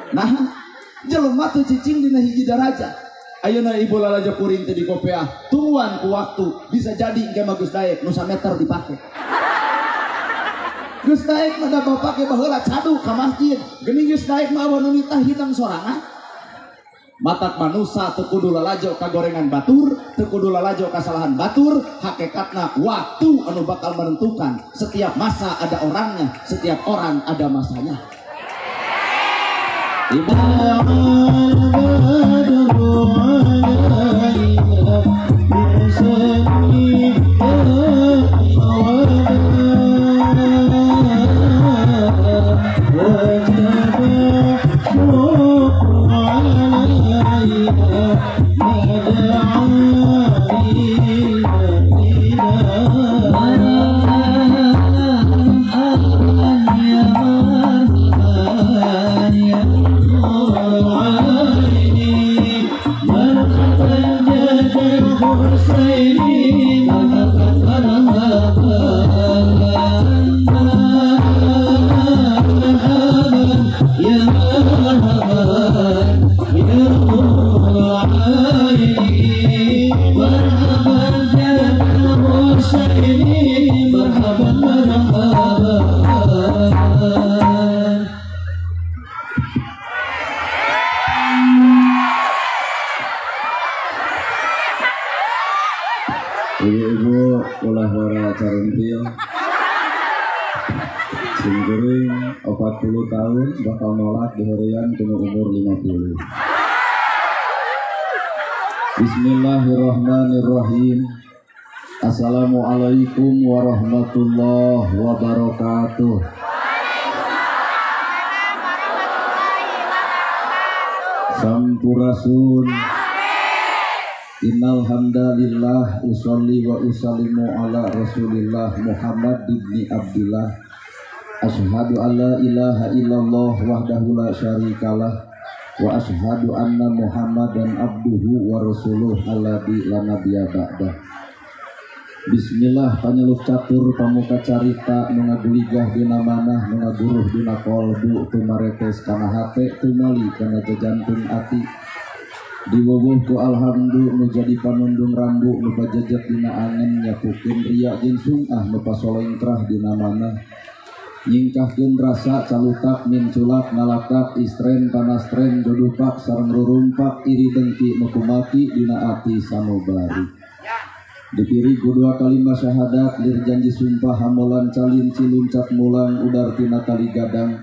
Nah, jelema teu cicing dina hiji daraja. Ayeuna ibu lalajo kuring teh di kopiah, tungguan ku waktu bisa jadi engke mah Gus Daek nu sameter dipake. Gus Daek mah da bapake baheula cadu ka masjid. Geuning Gus Daek mah awan nitah hitam sorangan. Matak manusia teu kudu lalajo ka gorengan batur, teu kudu lalajo kasalahan batur, hakikatna waktu anu bakal menentukan. Setiap masa ada orangnya, setiap orang ada masanya. Ibu-ibu ulah wara carentil singkuring 40 tahun bakal nolak dihurian kena umur 50. Bismillahirrahmanirrahim. Assalamualaikum warahmatullahi wabarakatuh. Sampurasun. Innal hamdalillah usolli wa usallimu ala Rasulillah Muhammad ibni Abdillah. Asyhadu an la ilaha illallah wahdahu la syarikalah wa asyhadu anna Muhammadan abduhu wa rasuluh alladzi la nabiyya ba'dah. Bismillah panyeluk catur pamuka carita nu ngaguligah dina manah nu ngaguruh dina kolbu tumaretes kana hate tumali kana jantung ati. Diwuwuh ku alhamdulillah nu jadi panundung rambu nu pajejet dina angin nyakukeun riya jeung sungah nu pasolengkrah dina manah nyingkahkeun rasa calutak minculak ngalakak istren panastren jodupak sareng rurumpak iri dengki nu kumati dina ati sanubari. Dipiri ku dua kalimat syahadat lir janji sumpah hamolan calin ciluncat mulang udar tina tali gadang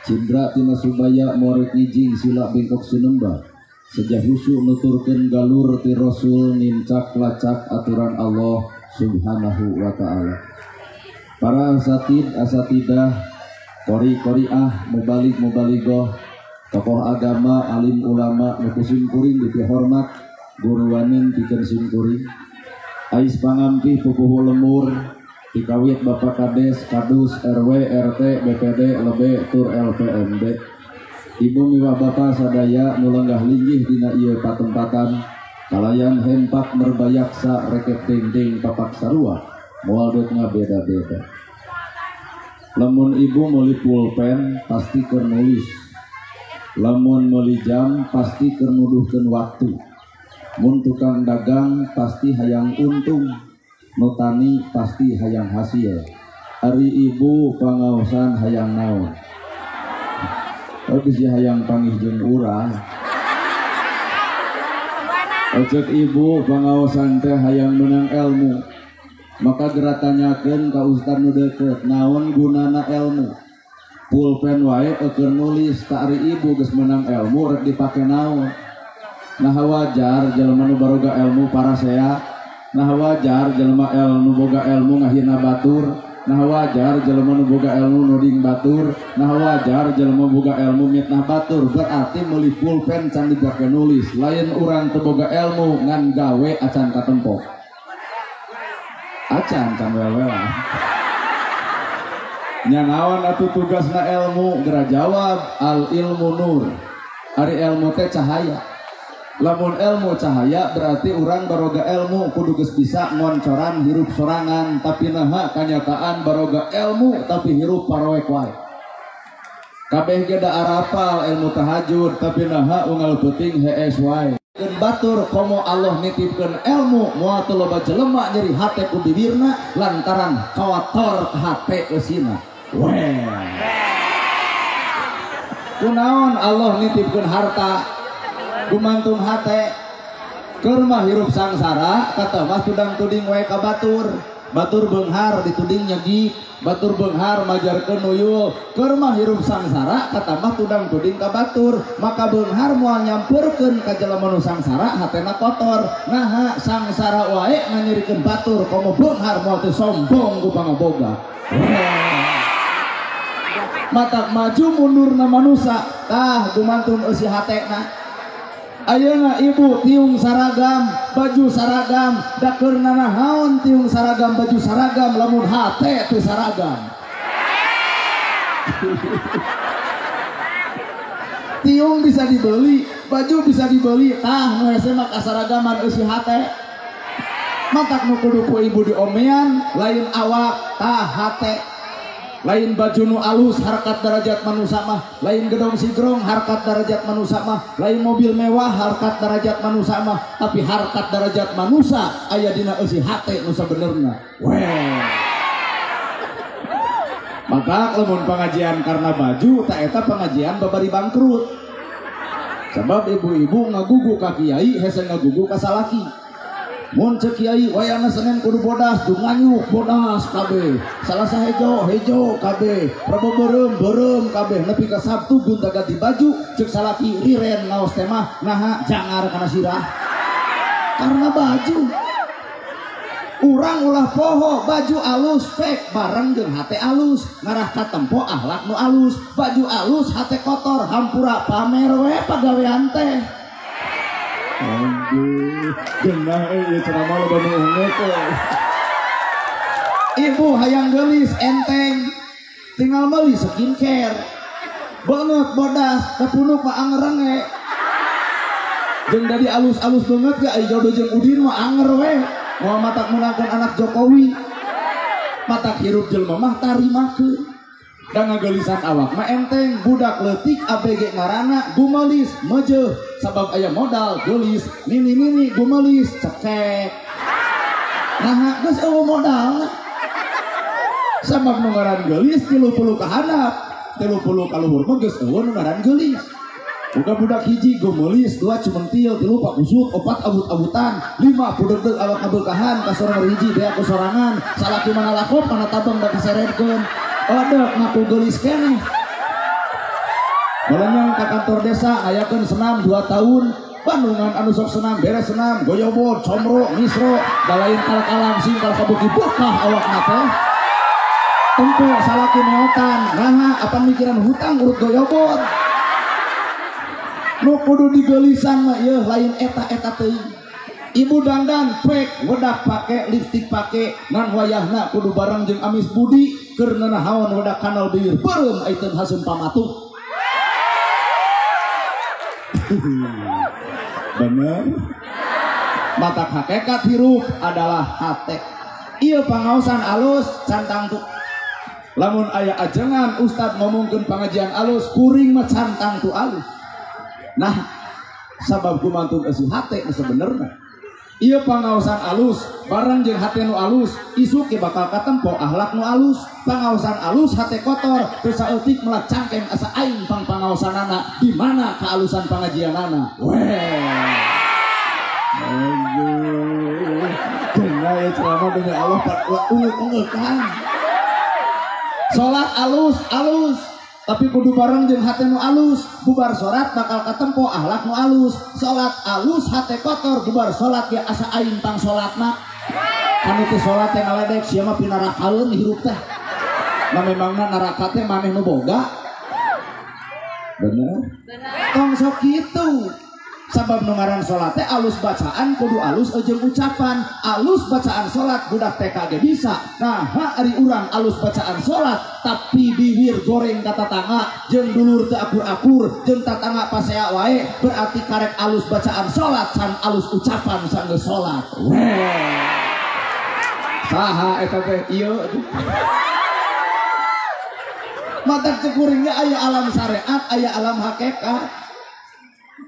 cindra tina subaya morek ngijing sila bengkok sunembah. Sejak husu nuturkeun galur ti Rasul nincak lacak aturan Allah Subhanahu wa ta'ala. Para asatidah, qori-qoriah, mubalik-mubaligoh, tokoh agama, alim ulama, nukusim kuring dipihormat, guruwanin pikeun simkuring. Ais pangampih pupuh lemur, dikawit Bapak Kades, Kadus, RW, RT, BPD, LB, Tur LPMD. Ibu miwah bapak sadaya nulenggah linggih dina ieu patempatan kalayan hempak merbayaksa reket ting-ting papak sarua moal deuk ngabeda-beda. Lamun ibu meuli pulpen pasti keur nulis. Lamun meuli jam pasti keur nuduhkeun waktu. Mun tukang dagang pasti hayang untung. Nu tani pasti hayang hasil. Ari ibu pangaosan hayang naon? Bisa hayang panggih jeung urang. Ojek ibu pangaosan teh hayang menang ilmu. Maka gerak tanyakeun ka ustad nu deukeut naon gunana ilmu. Pulpen wae keur nulis ka ari ibu geus menang ilmu rek dipake naon. Nah wajar jelema nu baroga ilmu parasea. Nah wajar jelema nu boga ilmu ngahina batur. Nah wajar jelema nu boga ilmu nuding batur. Nah wajar jelema boga ilmu mitnah batur. Berarti meuli pulpen can dipake nulis. Lain urang teu boga ilmu ngan gawe acan katempok. Acan can wewe. Nya naon atuh tugasna ilmu? Geura jawab al ilmu nur. Ari ilmu teh cahaya. Lamun ilmu cahaya berarti urang baroga ilmu kudu geus bisa ngoncoran hirup sorangan tapi naha kanyataan baroga ilmu tapi hirup paroek wae. kabeh ge da arapal ilmu tahajud tapi naha unggal peuting hees wae. Keun batur komo Allah nitipkeun ilmu moal teu loba jelema nyeri hate ku bibirna lantaran kawator hate eusina. Weh. Kunaon Allah nitipkeun harta gumantung hate keur mah hirup sangsara kata mah tudang tuding wae ka batur. Batur beunghar dituding nyegi, batur beunghar majarkeun nuyul. Keur mah hirup sangsara kata mah tudang tuding ka batur, maka beunghar moal nyampeurkeun ka jelema nu sangsara hatena kotor. Naha sangsara wae nganyerikeun batur komo beunghar moal teu sombong ku pangaboga. Matak maju mundurna manusia tah gumantung eusi hatena. Ayeuna ibu tiung saragam baju saragam dakeurna nahaon tiung saragam baju saragam lamun hate teu saragam. Tiung bisa dibeli, baju bisa dibeli, tah nu hese mah kasaragaman eusi hate. Matak nu kudu ku ibu diomean lain awak tah hate. Lain baju nu alus harkat derajat manusia mah, lain gedong sigrong harkat derajat manusia mah, lain mobil mewah harkat derajat manusia mah, tapi harkat derajat manusia aya dina eusi hate nu sabenerna. Weh. Maka lamun pengajian karena baju tak eta pengajian babari bangkrut. Sebab ibu-ibu ngagugu ka kiai hese ngagugu ka salaki. Mun cek kiai wayana Senin kudu bodas dunganyuk bodas kabeh salasa hejo kabeh Rabu beureum kabeh nepi ka Sabtu gunta ganti baju cek salaki riren ngaos teh mah naha jangar kana sirah karena baju urang ulah poho baju alus pek bareng jeung hate alus ngarah ka tempo akhlak nu alus baju alus hate kotor hampura pamer we pagawean teh. Aduh, genah ieu ceramah loba nu ungeuk. Ibu hayang geulis enteng, tinggal meuli skincare. Beungeut bodas, tepunuk mah angerenge. Jeung dari alus-alus beungeut ge ai jodoh jeung Udin mah anger we. Moal matak menangkeun anak Jokowi. Matak hirup jelema mah tarimakeun. Dan ngagelisan awak mah enteng budak leutik ABG ngaranna gumelis meujeut sabab aya modal geulis nini gumelis cekek nah geus eueuh modal sabab nu ngaran geulis 30 ka handap 30 ka luhur mah geus eueuh nu ngaran geulis budak hiji gumelis 2 cumentil 3 pak usut 4 abut-abutan 5 pudeg awak kabeukahan ka sorang hiji bea ku sorangan salaki mana lakop mana tabang da kaseretkeun. Odok ngaku gelis keneh. Balanyang ka kantor desa ayakeun senam 2 tahun. Bandungan anu sok senam beres senam goyobot comro misro dalain kalak-alam singkal kabuki bokah awakna teh. Tempo salaki neotan naha apa mikiran hutang urut goyobot. Nu kudu digelisan mah ieu lain eta-eta teuing. Ibu dandan pek wedak pake lipstik pake ngan wayahna kudu bareng jeung amis budi keur nanahaon wedak kanal bibir beureum aiteun haseum pamatuk. Bener. Matak hakikat hirup adalah hate. Ieu pangaosan alus cantang tuh. Lamun aya ajengan ustad ngomongkeun pangajian alus kuring mah cantang tuh alus. Nah, sabab kumantung eusi hate nu sabenerna. Ieu pangaosan alus bareng jeung hate nu alus isuk ge bakal katempo akhlak nu alus pangaosan alus hate kotor teu saeutik melat cangkeng asa aing pangaosanana di mana kealusan pangajianana weh aduh dengar ya ceramah demi Allah ungek-ungek-kan salat alus tapi kudu bareng jeung hate nu alus bubar salat bakal katempo akhlak nu alus salat alus hate kotor bubar salat ge asa aing pang salatna anu teh salat teh ngaledek sia mah pinarakaeun hirup teh nah memangna naraka teh maneh nu boga bener tong sok kitu sabab nu ngaran salat teh alus bacaan kudu alus jeung ucapan alus bacaan salat budak TK ge bisa nah ari urang alus bacaan salat tapi bibir goreng kata tangga jeung dulur teu akur-akur jeung tatangga pasea wae berarti karek alus bacaan salat can alus ucapan sanggeus salat weh saha eta teh ieu Matak cekuringnya aya alam syariat, aya alam hakikat.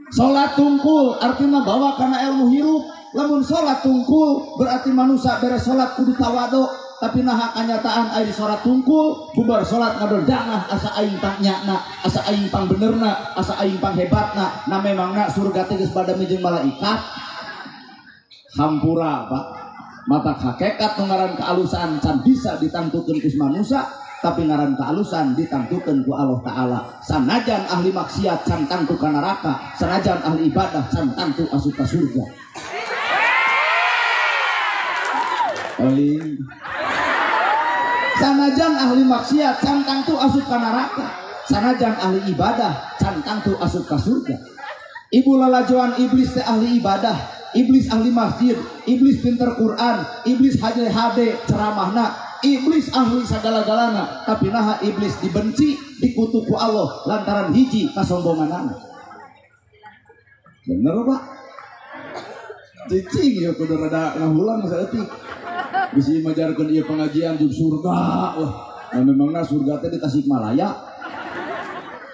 Salat tungkul artinya bawa karena ilmu hirup. Lamun salat tungkul berarti manusia beres salat kudu tawadu. Tapi nah kenyataan aya di salat tungkul, bubar salat ngadodangah asa aing pang nyana, asa aing pang benerna, asa aing pang hebatna. Na memangna surga teh geus bada jeung malaikat. Hampura Pak. Mata hakikat nu ngaran kealusan can bisa ditangtukeun ku manusia. Tapi ngaran kealusan ditangtukeun ku Allah Ta'ala. Sanajan ahli maksiat can tangtu ka neraka, sanajan ahli ibadah can tangtu asup ka surga. Sanajan ahli maksiat can tangtu asup ka neraka, sanajan ahli ibadah can tangtu asup ka surga. Ibu lalajoan iblis teh ahli ibadah, iblis ahli masjid, iblis pinter Quran, iblis hade ceramahna, iblis ahli segala-galana. Tapi nah iblis dibenci, dikutuk ku Allah lantaran hiji kasombonganana. Bener Pak? Cicing ya kudu rada ngahulang saeutik. Bisa majarkeun ieu pengajian jeung surga. Wah, nah memangna surga teh di Tasikmalaya.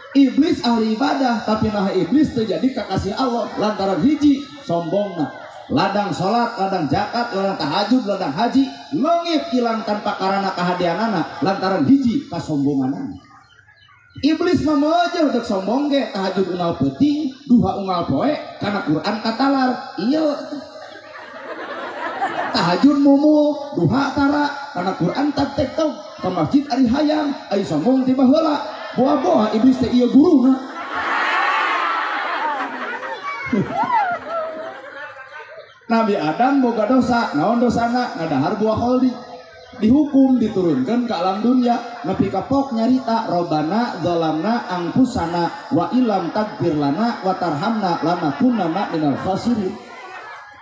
Iblis ahli ibadah, tapi nah iblis terjadi kekasih Allah lantaran hiji sombongna. Ladang salat, ladang zakat, ladang tahajud, ladang haji, leungit ilang tanpa karana kahadianana lantaran hiji kasombonganana. Iblis mah meujeuh dek sombong ge, tahajud unggal peuting, duha unggal poe, kana Quran katalar. Ieu tahajud mumu, duha tara, kana Quran tak tektok, ka masjid ari hayang, ai sombong ti baheula. Boa-boa iblis teh ieu guruna. Nabi Adam boga dosa, naon dosana? Ngadahar buah holdi. Dihukum, diturunkan ke alam dunia, nepi kapok nyarita Robbana zalamna angkusana wa ilam tagfir lana wa tarhamna lanakunanna minal khasirin.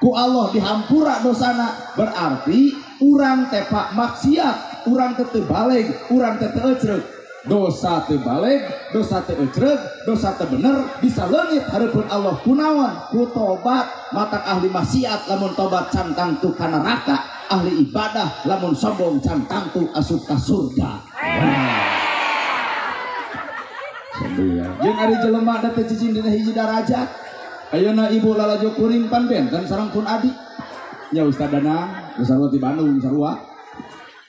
Ku Allah dihampura dosana, berarti urang tepak maksiat, urang teu baleg, urang teu ecreg. Dosa teu baleg, dosa teu ecreg, dosa teu bener bisa leungit hareupeun Allah kunaon? Ku tobat. Matak ahli maksiat lamun tobat can tangtu ka neraka, ahli ibadah lamun sombong can tangtu asup ka surga. Sedih. Jeung ari jelema da teu cicing dina hiji darajat. Ayeuna ibu lalajo kuring pan benten sareng pun adi. Nya Ustaz Danang, sarua ti Bandung sarua.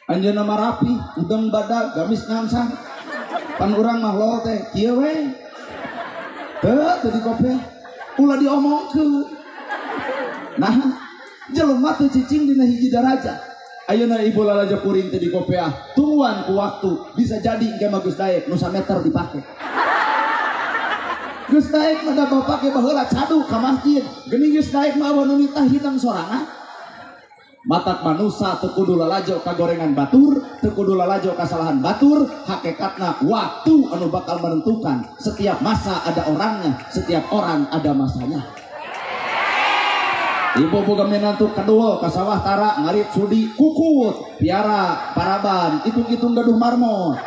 Anjeunna mah rapi, udeng badag, gamis nyansang. Pan urang mah lol teh kieu we. Teu di kope. Ulah diomongkeun. Nah, jelema teu cicing dina hiji darajat. Ayeuna ibu lalajo kuring teh di kopeah, tungguan ku waktu bisa jadi engke mah Gus Daek nu sameter dipake. Gus Daek mah da bapak ge baheula cadu ka masjid. Geuning Gus Daek mah awan nitah hitang sorangan. Matak manusia teu kudu lalajo ka gorengan batur, teu kudu lalajo kasalahan batur. Hakikatna waktu anu bakal menentukan. Setiap masa ada orangnya, setiap orang ada masanya. Ibu boga menantu kedua ka sawah tara ngarit sudi kukut piara paraban itung-itung gaduh marmot.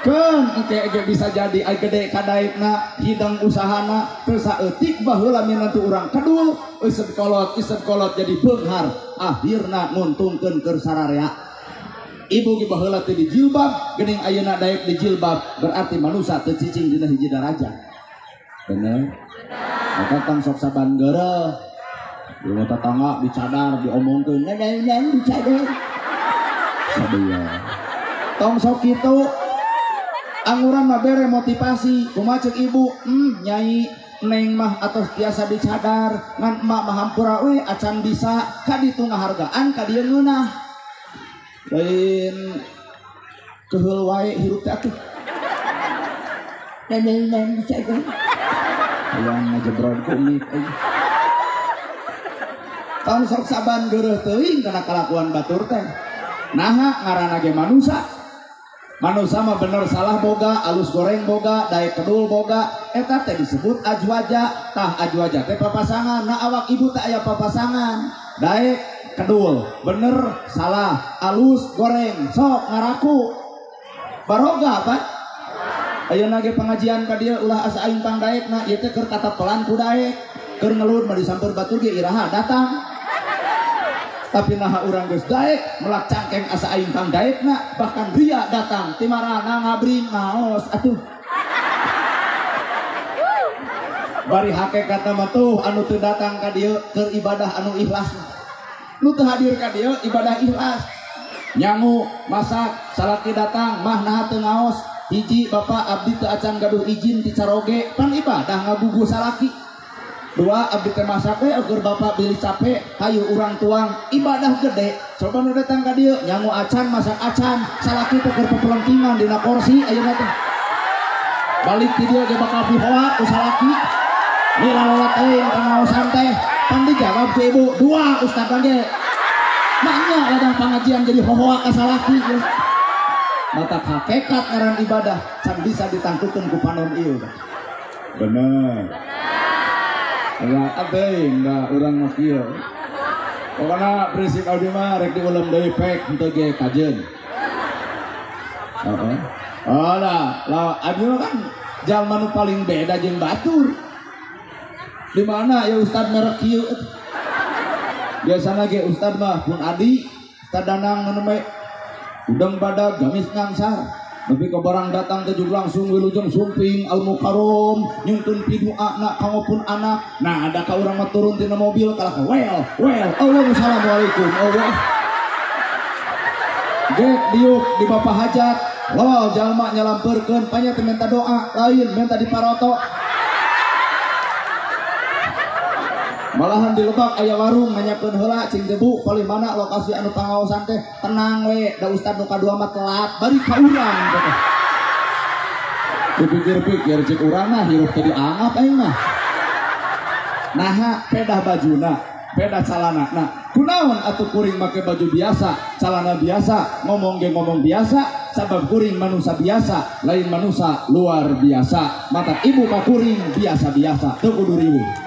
Keun engke bisa jadi ai gede kadaikna hidang usahana teu saeutik baheula minantu urang kedul ised kolot jadi beunghar akhirna nguntungkeun keur sararea. Ibu ge baheula teu di jilbab geuning ayeuna daek di jilbab berarti manusia teu cicing dina hiji darajat. Bener? Maka tang sok saban geureuh. Ieu tetangga dicadar diomongkeun ngadang dicadar. Sabeya. Tong sok kitu angguran mah bere motivasi kumaha ceuk ibu nyai neng mah atos tiasa dicadar ngan emak mah hampura we acan bisa ka ditu ngahargaan ka dieu ngeunah lain keheul wae hirup teh atuh neng dicadar yang ngajebrod ku mik tong sok saban geureuh teuing kana kalakuan batur teh naha ngaranna ge manusia. Manusia mah bener salah boga, alus goreng boga, daek kedul boga, eta teh disebut ajwaja. Tah ajwaja teh papasangan. Nah awak ibu teh aya papasangan. Daek kedul, bener salah, alus goreng, sok ngaraku. Baroga apa? Ayeuna ge pengajian ka dieu ulah asa aing pang daekna, ieu teh keur katapelan ku daek. Keur ngeluh mah disamper batur ge iraha datang. Tapi naha urang geus daek melak cangkeng asa aing kang daekna, bahkan ria datang timarana ngabring ngaos atuh. Bari hakikat mah tuh anu teu datang ka dieu keur ibadah anu ikhlas. Nu teu hadir ka dieu ibadah ikhlas. Nyangu masak salaki datang mah naha teu ngaos. Hiji bapak abdi teu acan gaduh izin ti caroge pan ibadah ngagugu salaki. Dua abdi teh masak we keur bapak beli capek hayu urang tuang ibadah gede. Coba nu datang ka dieu nyangu acan masak acan salaki teh keur pepelentingan dina kursi ayeuna teh. Balik ti dieu ge bakal dihoa ku salaki. Mila lolat euy pangaosan teh pan dijawab ku ibu dua ustad ge. Maknya ladang pengajian jadi hohoa ka salaki. Mata hakikat ngaran ibadah can bisa ditangkukeun ku panon ieu. Bener. Ya abeng da urang mah kieu. Pokona prinsip abdi mah rek diuleum deui pek henteu ge kajeun. Heeh. Oh lah abdi mah kan jalma nu paling beda jeung batur. Di mana ya ustad merek kieu? Biasana ge ustad mah pun adi, ustad danang nu me udang badag gamis ngangsar. Tapi ke barang datang tujuh langsung wilujeng sumping al mukarom nyungtun pidu'a nak kangopun anak. Nah ada ka urang mah turun tina mobil kalah well assalamualaikum Allah. Gek diuk di bapak hajat lo jalma nyalamperkeun panya teh minta doa lain minta diparoto. Malahan di Lebak aya warung nanyakeun heula cing debu paling mana lokasi anu pangaosan teh tenang we da ustad nu kadua mah telat bari ka urang teh. Dipikir-pikir cik urang mah hirup teh dianggap aing mah. Naha pedah bajuna, pedah calanana. Kunaon atuh kuring make baju biasa, calana biasa, ngomong ge ngomong biasa, sabab kuring manusia biasa, lain manusia luar biasa. Mata ibu ka kuring biasa-biasa, teu kudu riweuh.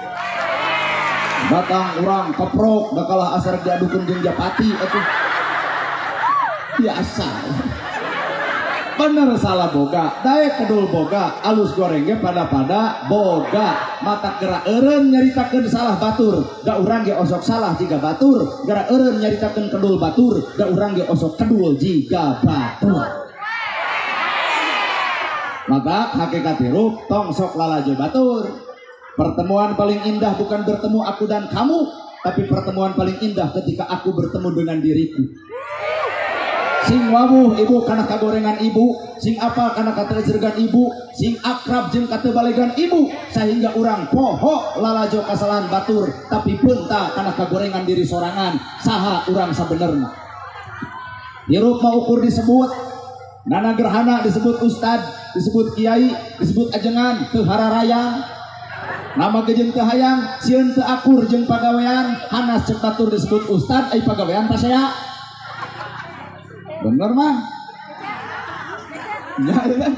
Batang urang keprok da kalah asar diadukeun jeung japati atuh biasa. Bener salah boga daek kedul boga alus goreng ge pada boga mata gerak eureun nyaritakeun salah batur da urang ge osok salah jiga batur gerak eureun nyaritakeun kedul batur da urang ge osok kedul jiga batur. Mata hakikat hirup tong sok lalajo batur. Pertemuan paling indah bukan bertemu aku dan kamu, tapi pertemuan paling indah ketika aku bertemu dengan diriku. Sing wawuh ibu kana kagorengan ibu, sing apa kana kateujeugan ibu, sing akrab jeung katebalegan ibu, sehingga urang poho lalajo kasalahan batur, tapi peunta kana kagorengan diri sorangan, saha urang sabenerna. Hirup mah ukur disebut, nana gerhana disebut ustad, disebut kiai, disebut ajengan, teu hararayang. Nama gejeng teu hayang, sieun teu akur jeung pagawean, hanas cek batur disebut ustad, ai pagawean pasea. Bener mah. Ya,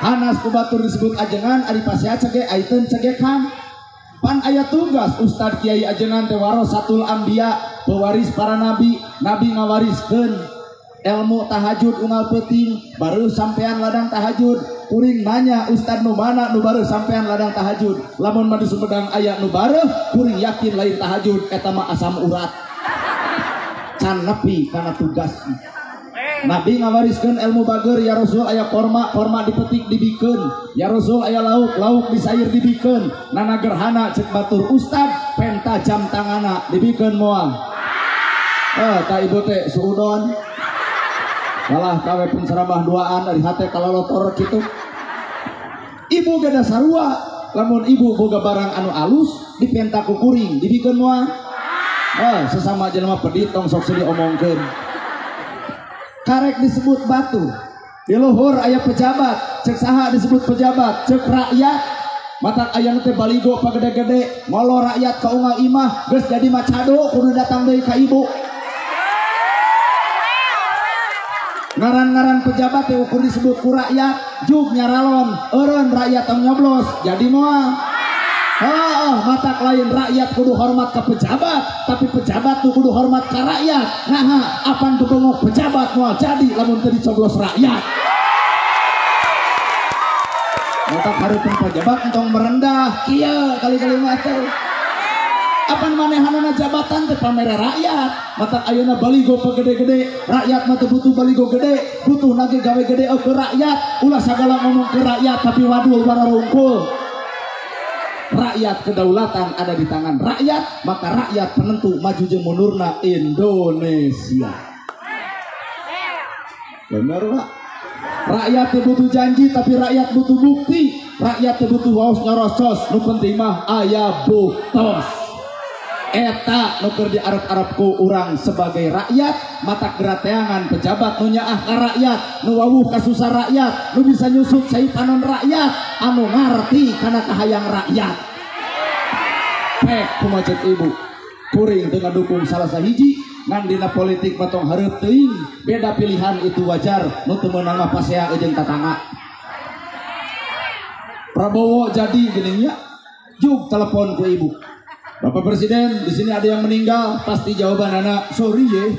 hanas ku batur disebut ajengan, ari pasea cege aiteun cege kam. Pan aya tugas ustad kiai ajengan teh warasatul anbiya, pewaris para nabi, nabi ngawariskeun ilmu tahajud unggal peuting, baru sampean ladang tahajud. Kuring nanya ustad nu mana nu bareuh sampean ladang tahajud. Lamun mah di Sumedang aya nu bareuh, kuring yakin lain tahajud eta mah asam urat. Can nepi kana tugas. Nabi ngawariskeun ilmu bager, ya Rasul aya korma, korma dipetik dibikeun. Ya Rasul aya lauk, lauk disair dibikeun. Nana gerhana cek batur ustad, penta jam tangana dibikeun moal. Ta ibu teh suudon. Kalah kawe penceramah duaan dari hate kalolotor kitu. Ibu gada sarua, lamun ibu boga barang anu alus dipenta ku kuring dibikeun moal. Sesama jelema pedit tong sok diomongkeun. Karek disebut batu. Di luhur aya pejabat, cek saha disebut pejabat, cek rakyat. Mata aya teh baligo pagede-gede, ngolo rakyat ka unggal imah, geus jadi macado kudu datang deui ka ibu. Ngaran-ngaran pejabat teh ukur disebut ku rakyat, jug nyaralon, eureun rakyat tong nyoblos, jadi moal. Mata lain rakyat kudu hormat ke pejabat, tapi pejabat tuh kudu hormat ke rakyat. Nah, apan tuh bengok pejabat moal jadi lamun teu dicoblos rakyat. Mata hareupeun pejabat entong merendah kieu kali-kali mah teh. Apan manehanana jabatan teh pamere rakyat. Mata ayeuna baligo pegede-gede, rakyat mah teu butuh baligo gede, butuh nage gawe gede ke rakyat. Ulah sagala ngomong ke rakyat tapi wadul bararungkul. Rakyat kedaulatan ada di tangan rakyat, maka rakyat penentu maju jeung mundurna Indonesia. Bener Pak? Rakyat teu butuh janji tapi rakyat butuh bukti. Rakyat teu butuh waos nyorosos, nu penting mah aya buktos. Eta nu keur diarep-arep ku urang sebagai rakyat, mata gerateangan pejabat nu nyaah ka rakyat, nu wawuh ka susah rakyat, nu bisa nyusup saipanon rakyat, anu ngarti kana kahayang rakyat. Pek kumaceuk ibu, kuring teu ngadukung salah sahiji, ngan dina politik matong hareup teuing, beda pilihan itu wajar, nu teu meunang mah pasea jeung tatangga. Prabowo jadi geuning nya, juk telepon ku ibu. Bapak Presiden, di sini ada yang meninggal, pasti jawaban anak sorry ye.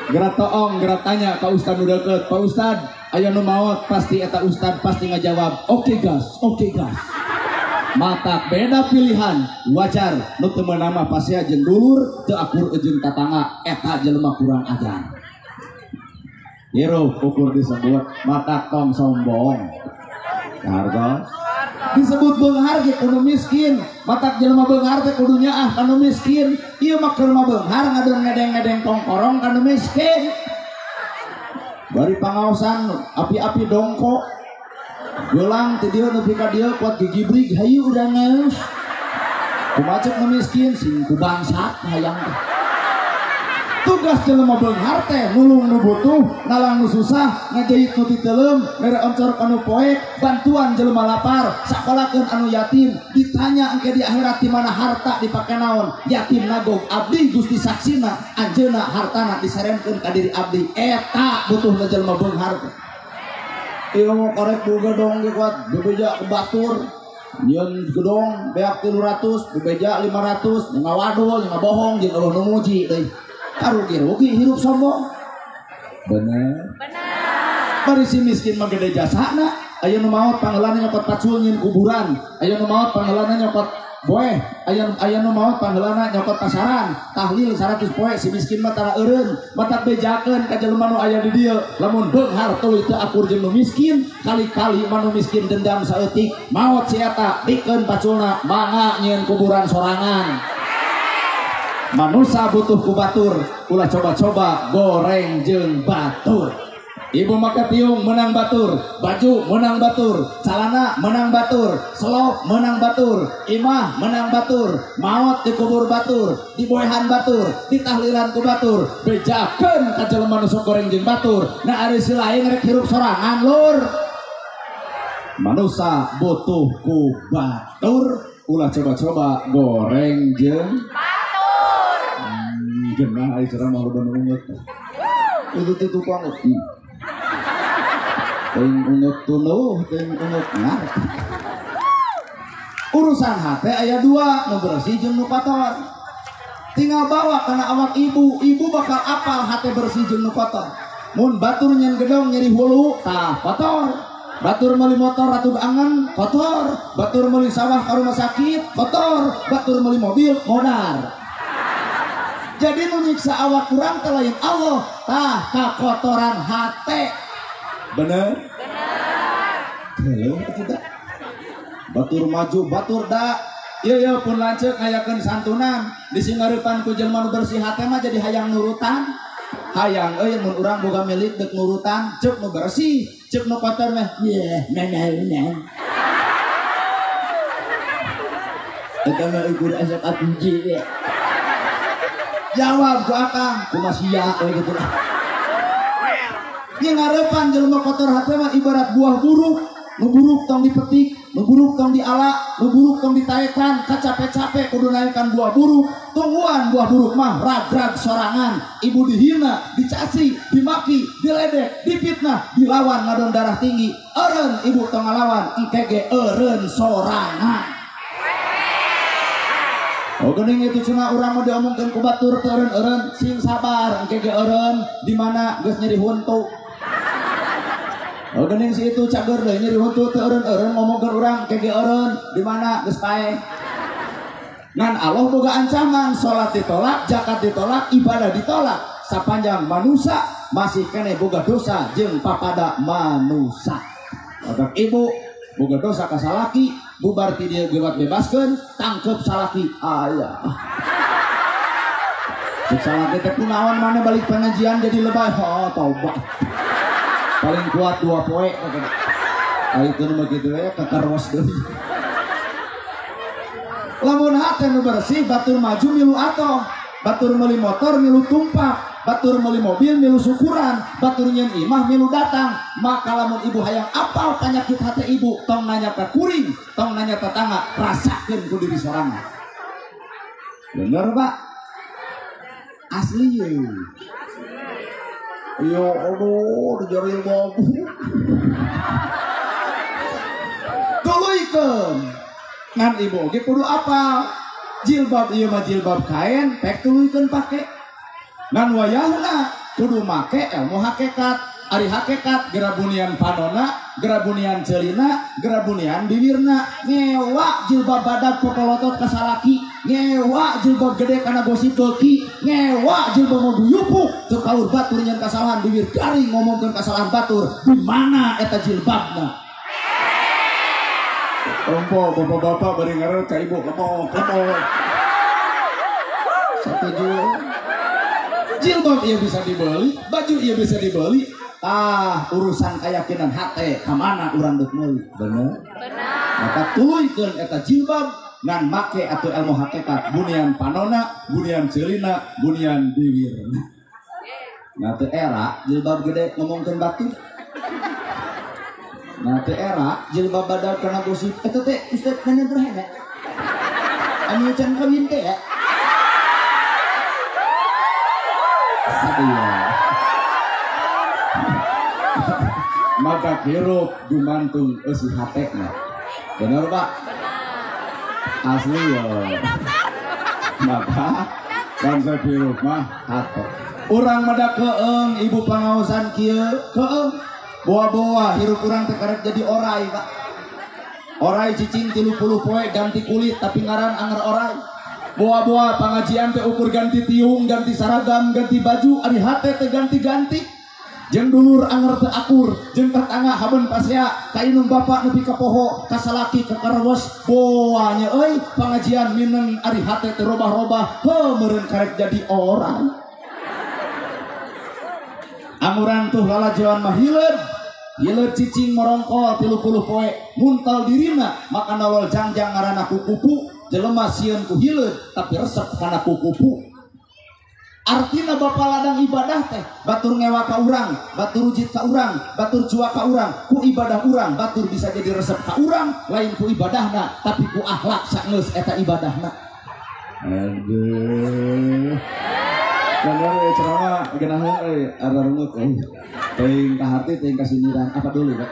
Gerak toong, gerak tanya Pak Ustad udah deket, Pak Ustad, aya nu maot, pasti eta Ustad pasti ngajawab, oke gas. Mata beda pilihan, wajar, nu teu meunang mah pasea jeung dulur, teu akur jeung tatangga, eta jelema kurang ajar. Hirup ukur disebut, mata tong sombong. Harga disebut beunghar ge kudu miskin, matak jelema beunghar teh kudu nyaah kanu miskin. Ieu mah keur mah beunghar ngadon ngedeng-ngedeng tongkorong kanu miskin. Bari pangaosan api-api dongko. Gelang ti dieu nepi ka dieu kuat gigibrig hayu urang geus. Kumaha ceuk nu miskin sing ku bangsat hayang teh. Tugas jelema beunghar teh nulung nu butuh, nalang nu susah, ngajahit nu titeleum, mere oncor anu poek, bantuan jelema lapar, sakolakeun anu yatim, ditanya engke di akhirat di mana harta dipake naon, yatim nagog abdi Gusti saksina, anjeunna hartana diseremkeun ka diri abdi. Eta butuhna jelema beunghar teh. Ieu mah korek boga dong ge kuat, bebeja ke batur. Nyeun gedong beak 300, bebeja 500, ngawadul, ngabohong jeung eueuh nu muji deui. Karugi hirup sombong. Bener. Bari si miskin mah gede jasana. Aya nu maot pangeulana nyokot pacul nyin kuburan. Aya nu maot pangeulana nyokot boeh. Aya nu maot pangeulana nyokot pasaran. Tahlil 100 poe si miskin mah tara eureun. Matak bejakeun ka jelema nu aya di dieu. Lamun beunghar tuluy teu akur jeung nu miskin, kali-kali manu miskin dendam saeutik. Maot si eta dikeun paculna mangga nyieun kuburan sorangan. Manusia butuh ku batur, ulah coba-coba goreng jeung batur. Ibu maka tiung menang batur, baju menang batur, celana menang batur, selop menang batur, imah menang batur, maot dikubur batur, diboehan batur, ditahlilan ku batur, bejakeun ka jelema nu sok goreng jeung batur. Nah ari si lain rek hirup sorangan lur. Manusia butuh ku batur, ulah coba-coba goreng jeung genah ai ceramah loba nu unget. Itu tukang uti. Teuing unget tunuh, teuing unget ngarti. Urusan hate aya dua, nu bersih jeung nu kotor. Tinggal bawa kana awak ibu bakal apal hate bersih jeung nu kotor. Mun batur nyen gedong nyeri hulu, tah kotor. Batur meuli motor ratu angan, kotor. Batur meuli sawah ka rumah sakit, kotor. Batur meuli mobil, modar. Jadi nu nyiksa awak kurang teh lain Allah, tah kakotoran hate. Bener? Bener. Tidak. Batur maju, batur da. Ieu pun lanceuk ngayakeun santunan, disingareupan ku jelema nu bersih hate mah jadi hayang nurutan. Hayang euy mun urang boga milik deuk nurutan, ceuk nu bersih, ceuk nu kotor mah yeh menang. Eta mah ukur asap atuji ya. Jawab ku akang, ku masia we gitu lah. Ieu ngarepan jelema kotor hate mah ibarat buah buruk, nu buruk tong dipetik, nu buruk tong diala, nu buruk tong ditaekan, kacape-cape kudu naekan buah buruk. Tungguan buah buruk mah ragrag sorangan, ibu dihina, dicaci, dimaki, diledek, dipitnah, dilawan ngadon darah tinggi. Eureun ibu tong ngalawan, engke ge eureun sorangan. Oh geuning itu cenah urang mah diomongkeun ku batur teu eureun-eureun, sing sabar engke ge eureun di mana geus nyeri huntu. Oh geuning si itu cager deui nyeri huntu teu eureun-eureun ngomongkeun urang engke ge eureun di mana geus pae. Ngan Allah boga ancaman, salat ditolak, zakat ditolak, ibadah ditolak. Sapanjang manusia masih kene boga dosa jeung papada manusia. Otak ibu boga dosa ka salaki, bubar ti dieu gewat bebaskeun, tangkep salaki aya. Cek salaki teh kunaon maneh balik pengajian jadi lebay. Oh, tobat. Paling kuat 2 poe katanya. Itu mah kitu we kakarwas deui. Lamun hate nu bersih batur maju milu atoh, batur meuli motor milu tumpak, batur meuli mobil milu syukuran, batur nyeun imah milu datang. Maka lamun ibu hayang apal penyakit hate ibu, tong nanya ka kuring, tong nanya tetangga, rasakeun ku diri sorangan. Bener Pak? Asli ye. Yo aduh dijaril babu. Tuluikeun ngan ibu ge kudu apa? Jilbab ieu mah jilbab kain, pek tuluikeun pake. Ngan wayahna kudu make ilmu hakikat. Ari hakikat gerabunian panona, gerabunian celina, gerabunian bibirna. Ngewa jilbab badak popolotot ka salaki, ngewa jilbab gede kana gosip beuki, ngewa jilbab modu yupuk teu kaur batur nyen kasalahan bibir garing ngomongkeun kasalahan batur. Di mana eta jilbabna? Ompo bapak-bapak bari ngarer ka ibu lemok. Setuju. Jilbab ieu bisa dibeli, baju ieu bisa dibeli. Urusan keyakinan hate kamana urang deuk meuli. Bener? Maka tuluikeun eta jilbab ngan make atuh ilmu hakikat bunian panona, bunian celina, bunian bibir. Nah teu era jilbab gede ngomongkeun batur. Nah teu era jilbab badak kana gosip eta teh Ustaz nanya berhena. Anu can kawin teh ya. Sadia. Maka hirup gumantung eusi hatena. Bener Pak? Asli ya. Maka konsep hirup mah hate. Urang mada keeng ibu pangaosan kieu keeng. Boa-boa hirup urang teh karek jadi orai Pak. Orai cicing 30 poe ganti kulit tapi ngaran anger orai. Boa-boa pangajian teh ukur ganti tiung, ganti saragam, ganti baju, ari hate teh ganti-ganti. Jeung dulur anger teu akur, jeung tetangga haben pasea, ka inung bapak nepi ka poho, ka salaki ka karawes, boa nya euy pangajian mineng ari hate teh robah-robah, heuh meureun karek jadi orang. Amuran tuh lalajoan mah hileud cicing morongkol 30 poe, muntal dirina maka nolol jangjang ngaranna kukupu, jelema sieun ku hileud tapi resep kana kukupu. Artina bapak ladang ibadah teh batur ngewa ka urang, batur rujit ka urang, batur cua ka urang, ku ibadah urang batur bisa jadi resep ka urang, lain ku ibadahna tapi ku akhlak saeus eta ibadahna. Aduh. Bener ceramah geunaheun euy ararungut euy. Teuing ka hati teuing ka sindiran apa dulu Pak?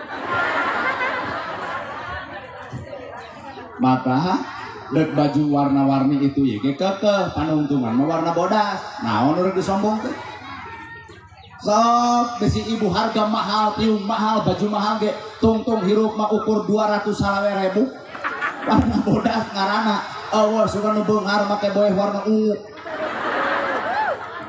Maka dek baju warna-warni itu ya kekeh panuntungan mah warna bodas. Naon urang disombong teh? Sok besi ibu harga mahal, tiung mahal, baju mahal ge tungtung hirup mah ukur 200.000. Warna bodas ngaranna eueuh suka nu beunghar make boeh warna ungu.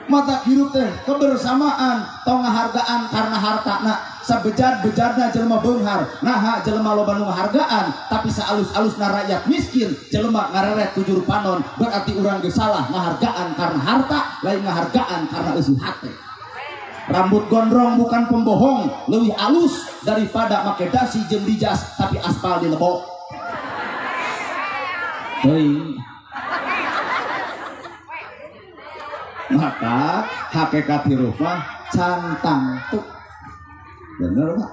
Mata hirup teh kebersamaan tong ngahargaan karena hartana. Sabejad-bejadna jelema beunghar naha jelema loba nu ngahargaan tapi saalus-alusna rakyat miskin jelema ngareret tujur panon berarti urang geus salah ngahargaan karena harta lain ngahargaan karena eusi hate. Rambut gondrong bukan pembohong leuwih alus daripada make dasi jeung dijas tapi aspal dilebok. Teuing. Maka hakikat hirup mah cantang tuk. Bener Pak?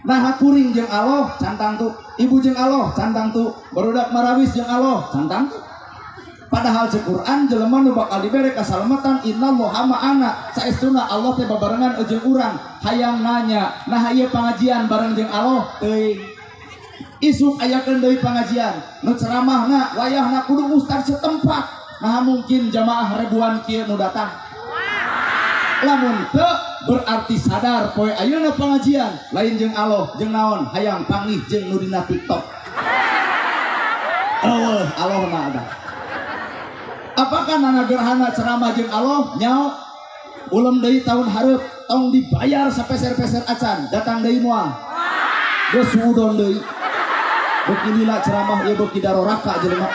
Nah kuring jeung Allah cantang tuk, ibu jeung Allah cantang tuk, barudak marawis jeung Allah cantang tuk. Padahal di Quran jelema nu bakal dibere kasalamatan innallaha ma'ana, saestuna Allah teh babarengan jeung urang. Hayang nanya, nah ieu pangajian bareng jeung Allah teuing. Isuk ayakeun deui pangajian, nu ceramahna wayahna kudu ustaz setempat. Nah mungkin jamaah ribuan kieu nu datang. Lamun teu berarti sadar poe ayeuna pangajian lain jeung Allah jeung naon hayang panggih jeung nu dina TikTok. Allah na ada. Apakah nana gerhana ceramah jeung Allah nyao ulam deui tahun hareup tong dibayar sapeser-peser acan datang deui moal geus udon deui beuki lila ceramah ieu beuki daroraka jelema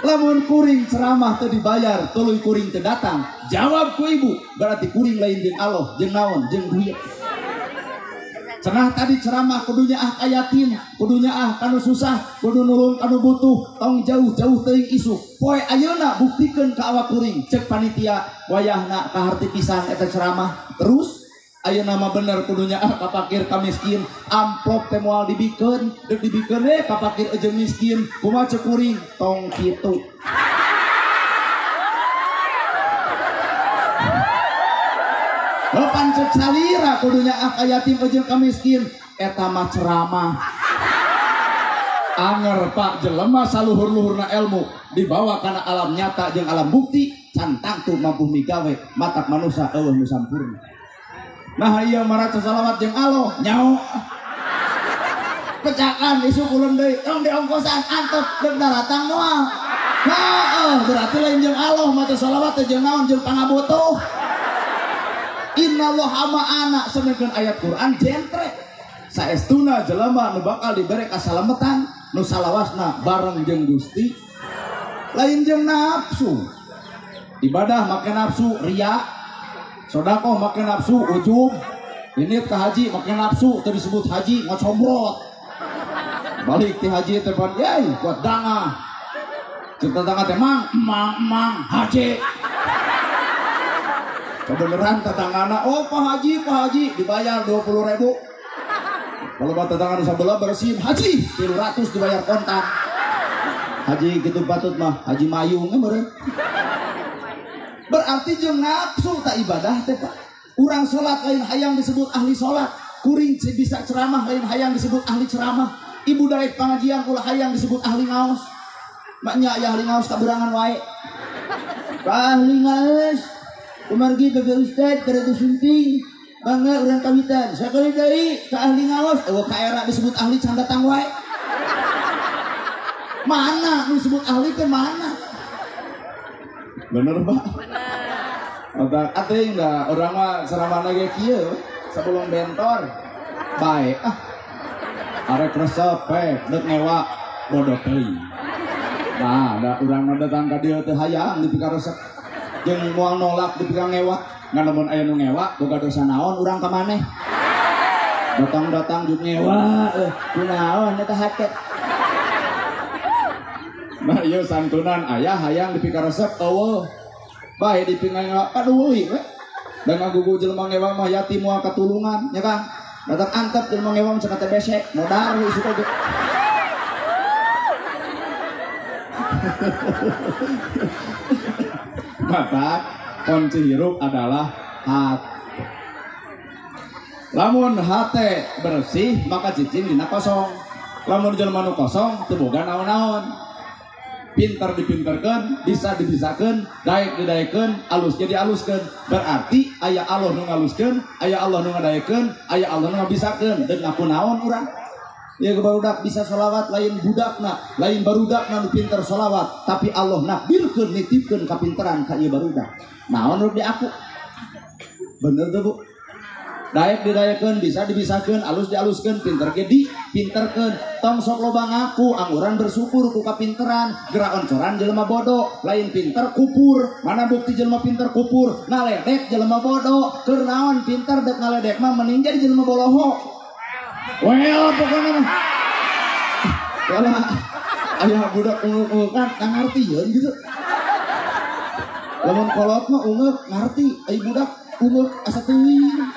lamun kuring ceramah teu dibayar tuluy kuring teu datang jawab ku ibu berarti kuring lain jeung Allah jeung naon jeung duit. Cenah tadi ceramah kudunya kayatin, kudunya kanu susah, kudu nulung kanu butuh, tong jauh-jauh teuing isu. Poe ayeuna buktikeun ka awak kuring, cek panitia wayahna kaharti pisan eta ceramah. Terus ayeuna mah bener kudunya ka fakir ka miskin, amplop teh moal dibikeun, deuk dibikeun ka fakir jeung miskin, kumaha cek kuring tong kitu. Lopan cek salira kudunya ka yatim jeung ka miskin eta mah ceramah. Anger Pak jelema saluhur-luhurna ilmu dibawa kana alam nyata jeung alam bukti cantang tuh mampu migawe matak manusia eueuh nu sampurna. Nah ieu maraca salawat jeung Allah nyao. Pecakan isu ulun deui tong diongkosan antep deuk daratang moal. Heeh berarti lain jeung Allah maca salawat jeung naon jeung pangabutuh. Innallaha ma'ana sanekeun ayat Quran jentre saestuna jelema nu bakal dibere kasalametan nu salawasna bareng jeung Gusti lain jeung nafsu ibadah make nafsu riya sedekah make nafsu ujub ini ke haji make nafsu teu disebut haji ngocombrot balik ti haji teh pan yai kuat dangah cek tetangga teh mang haji kebenaran tetanggana, oh Pak Haji dibayar 20.000. Kalau buat tetangga sebelah bersihin haji 300 dibayar kontak. Haji gitu patut mah haji mayung meureun. Berarti jeung nafsu tak ibadah teh Pak. Urang salat lain hayang disebut ahli salat, kuring bisa ceramah lain hayang disebut ahli ceramah. Ibu daek pengajian ulah hayang disebut ahli ngaos. Maknya aya ahli ngaos kaberangan wae. Ahli ngaos Umargi bebe ustad karena sunting bangga urang kawitan sakali deui ka ahli ngaos ka era disebut ahli can datang wae mana disebut ahli ke mana bener Pak bener atuh enggak urang mah ceramahna ge kieu sebelum bentor bae arek resep deuk ngewa bodoh teuing nah da urang mah datang ka dieu teh hayang dipikaresep jeung moal nolak dipegang ngewa ngan lamun aya nu ngewa boga dosa naon urang ka maneh datang jeung ngewa kunaon eta hate nah ieu santunan aya hayang dipikaresep eueuh bae dipingan ngewa kadueuy we da ngagugu jelema ngewa mah yatim moal katulungan nya Kang datang antep jelema ngewa cenah teh besek modar isu teh maka kunci hirup adalah hati. Lamun hati bersih maka cicing dina kosong. Lamun jelema nu kosong teu boga naon-naon. Pintar dipinterkeun, bisa dibisakeun, daek didaekeun, alus jadi aluskeun. Berarti aya Allah nu ngaluskeun, aya Allah nu ngadaekeun, aya Allah nu ngabisakeun. Deuk ngapunaon urang? Ya barudak bisa sholawat lain budakna, lain barudakna nu pinter sholawat, tapi Allah nakdirkeun nitipkeun kapinteran ka ieu barudak. Naon ruk di aku? Bener tuh Bu. Daek didayekeun, bisa dibisakeun, alus dialuskeun, pinter ge dipinterkeun. Tong sok loba ngaku, angguran bersyukur ku kapinteran, gerak oncoran jelema bodoh, lain pinter kupur. Mana bukti jelema pinter kupur? Ngaledek jelema bodoh, keur naon pinter dek ngaledek mah mending jadi jelema boloho. Well pokoknya mah kalau ayah budak unguk kan ngerti ya gitu lamun kolot mah unguk ngerti ayah budak unguk asa teuing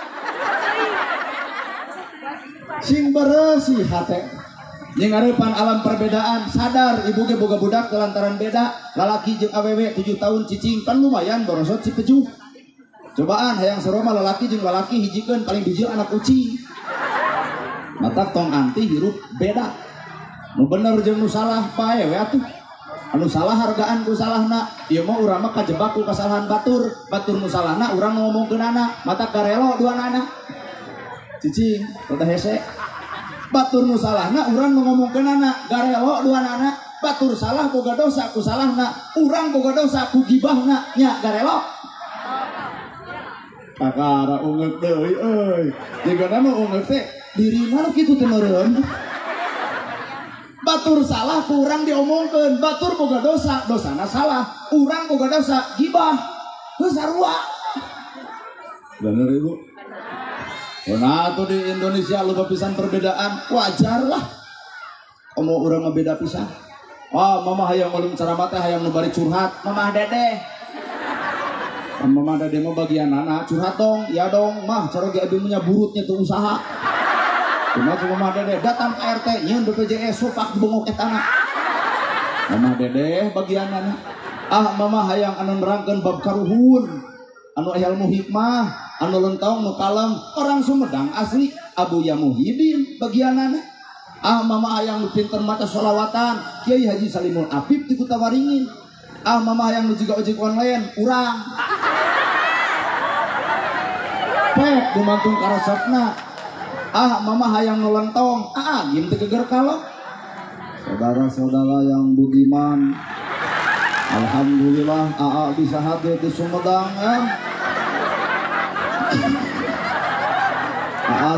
sing bersih hate jeung areupan alam perbedaan sadar ibu ge boga budak lantaran beda lalaki jeung awewe 7 tahun cicing pan lumayan borosot si pejuh cobaan hayang saroma lalaki jeung lalaki hijikeun paling bijil anak ucing mata tong anti hirup beda nu bener jeung nu salah bae we atuh anu salah hargaan ku salahna ieu mah urang mah kajebak ku kasalahan batur nu salahna urang ngomongkeunana mata karelo duanana cicing rada hese batur nu salahna urang nu ngomongkeun anak garelo dua anak batur salah boga dosa ku salahna urang boga dosa ku gibahna nya garelo kakara ungeuk deui euy jigana nu ungeuk teh dirina nu kitu teh meureun batur salah ku urang diomongkeun batur boga dosa dosana salah urang boga dosa gibah geus sarua bener ibu. Nah tuh di Indonesia lupa pisan perbedaan wajar lah. Kamu orang ngebeda pisan. Wah mama hayang malam ceramah teh hayang nubari curhat. Mama dede. Mama dede mau bagian anak curhat dong. Ya dong mah cara ge abi punya burutnya tuh usaha. Cuma mama dede datang ke RT nyeun BPJS supak bengok eta anak. Mama dede bagian anak. Mama hayang anu nerangkeun bab karuhun. Anu ilmu hikmah, anu lentong, nu kalem, orang Sumedang asli Abuya Muhyiddin bagianan. Mama hayang nu pinter maca sholawatan, Kiai Haji Salimul Apip di Kuta Waringin. Mama hayang nu jiga ojek online, urang. Pek dumantung karesepna. Mama hayang nu lentong, gim teu geger kalong. Saudara-saudara yang budiman, alhamdulillah bisa hadir di Sumedang ya.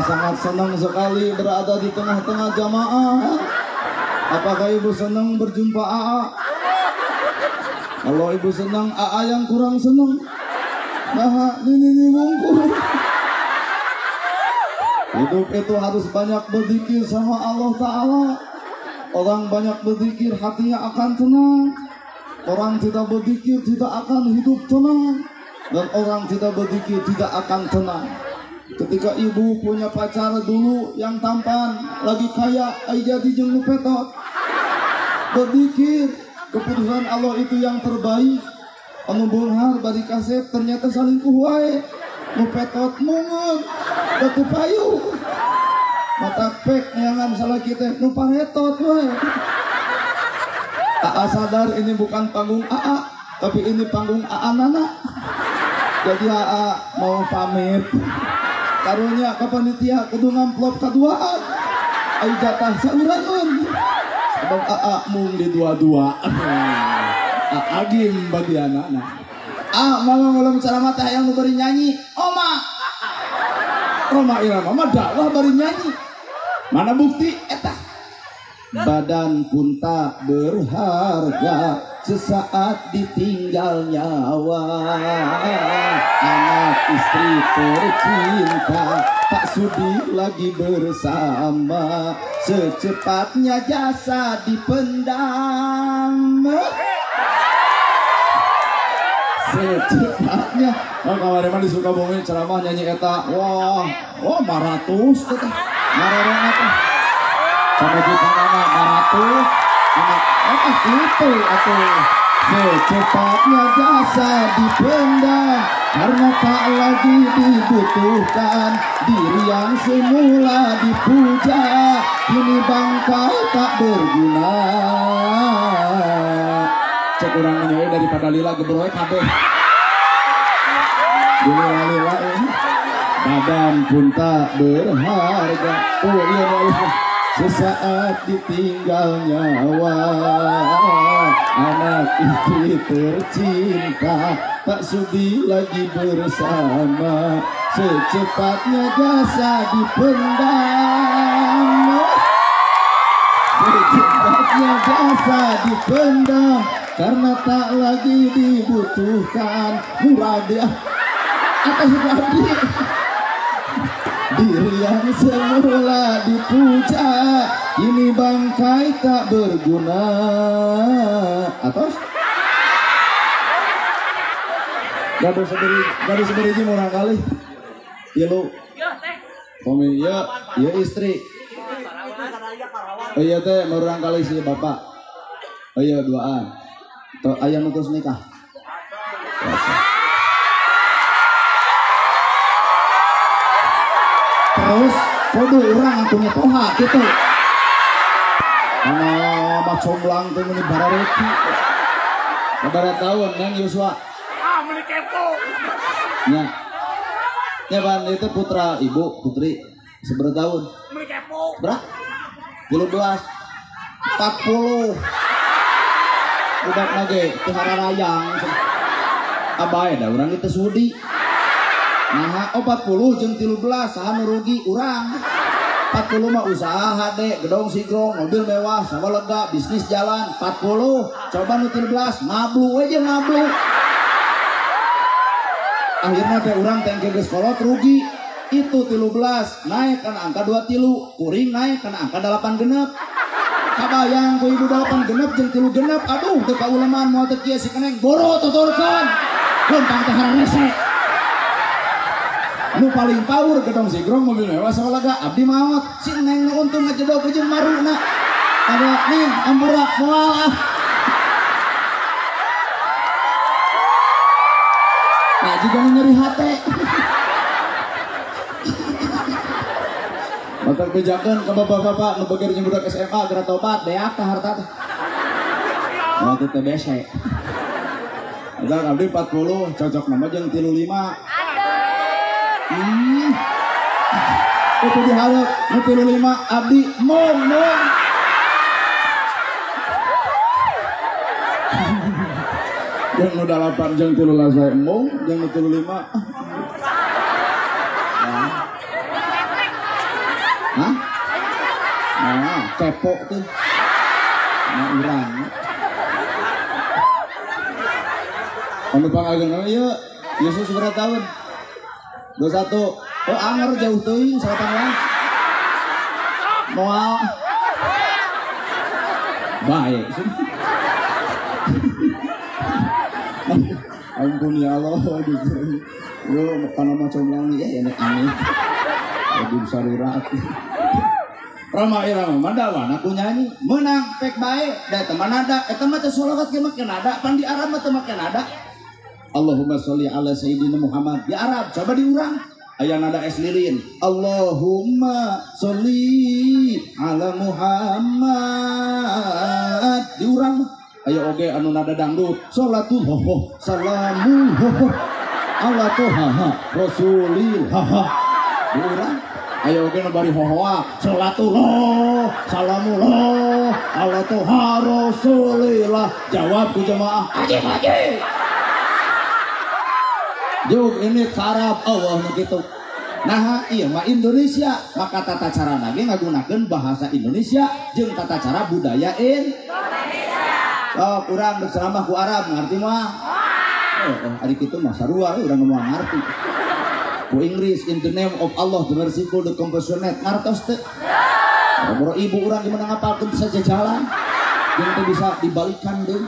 Sangat senang sekali berada di tengah-tengah jamaah. Apakah ibu senang berjumpa AA? Kalau ibu senang, AA yang kurang senang. Nah, ini mungkur. Hidup itu harus banyak berzikir sama Allah Ta'ala. Orang banyak berzikir hatinya akan tenang. Orang tidak berzikir tidak akan hidup tenang. Dan orang tidak berzikir tidak akan tenang. Ketika ibu punya pacar dulu yang tampan, lagi kaya, jadi jeung nu petot. Berzikir, keputusan Allah itu yang terbaik. Anu beunghar bari kaset ternyata salingkuh wae. Nu petot mungut, batu payu. Mata pek neangan salah kita, nu paretot wae. AA sadar ini bukan panggung AA, tapi ini panggung AA Nana. Jadi AA mau pamit. Karunya ke panitia kudu ngamplop kaduaan. Ai jatah saurangeun. Sabab AA mung di dua-dua. AA gim bagianana. Mama belum ceramah teh yang bari nyanyi. Oma. Roma Irama mah dakwah bari nyanyi. Mana bukti eta? Badan pun tak berharga sesaat ditinggal nyawa. Anak istri tercinta tak sudi lagi bersama. Secepatnya jasa dipendam. Secepatnya kemarin mah di Sukabumi ceramah nyanyi eta. Wah maratus teh. Marereng eta. Sama kita nama 200 anak itu atuh. Secepatnya jasa dipendam karena tak lagi dibutuhkan. Diri yang semula dipuja kini bangkai tak berguna. Cek urang menyewa daripada lila gebroe kabeh. Lila badan pun tak berharga. Oh iya bagus. Sesaat ditinggal nyawa. Anak istri tercinta tak sudi lagi bersama. Secepatnya jasa dipendam. Secepatnya jasa dipendam karena tak lagi dibutuhkan. Murah dia atas lagi. Diri yang semula dipuja kini bangkai tak berguna. Atas gadis seberi murah kali. Iya lu Pomi ya istri. Oh iya teh murah kali si bapak. Oh iya duaan. Ayah nutus nikah. Terus kudu urang atuh nyetoha kitu. Mah comblang teh meuni barareki. Sabaraha taun Neng Yuswa? Meuni kepo. Nya. Nya ban itu putra ibu, putri. Sabaraha taun? Meuni kepo. Berapa? 40 udah lagi ke hararayang abai dah orang itu sudi nah 40 jeung 13 saha nu rugi urang 40 mah usaha dek gedong sigrong mobil mewah sama lega bisnis jalan 40 coba nu 13 ngablu aja ngablu akhirnya teh urang teh geus kolot rugi itu 13 naik kana angka 2 tilu kuring naik kana angka 8 genep kabayang ku ibu 8 genep jeung 3 genep aduh teu kaulamaan moal teu kieu si keneng boro tuturkeun lempang teh hararese nu paling power gedong sigrong mobil mewah sama lega abdi maot si neng nu untung ngajedog jeung maruna ada nih ampura moal nah juga nyeri hate bakal bejakeun ka bapak-bapak nu beger jeung budak SMA geura tobat beak tah harta teh waktu teh bese udah abdi 40 cocok nama jeung 35 itu diharap nu 35 abdi mong yang nu 8 jeung 13 saya mong yang nu 35 hah? Nah, kepo tuh nah urang anu pangageuna ieu Yesus berapa tahun? 21 oh anger jauh teuing 18 moal bae ampun ya Allah lu kana macam lang ya enak aneh jadi besar ati Rama irama mandawana ku nyanyi menang pek bae da teman ada eta mah teh sholawat ge make nada pan di Arab mah teu make nada Allahumma sholli ala sayyidina Muhammad di Arab coba diurang aya nada es lilin Allahumma sholli ala Muhammad diurang aya oge anu nada dangdut sholatul ho salamu ho ala toha rasulil ha diurang ayo oge nu bari hohoa sholatullah salamullah ala toha rasulillah jawab ku jamaah aji Juk ini Arab Allah begitu. Nah iya mah Indonesia maka tata cara nage ngagunakeun bahasa Indonesia jeung tata cara budaya Indonesia. Oh kurang berceramah ku Arab ngarti mah. Ari kitu mah sarua urang mau ngarti. Ku Inggris in the name of Allah the merciful the compassionate ngartos teu. Boro ibu urang gimana ngapalkeun saja jalan. Jeung teu bisa dibalikan deui.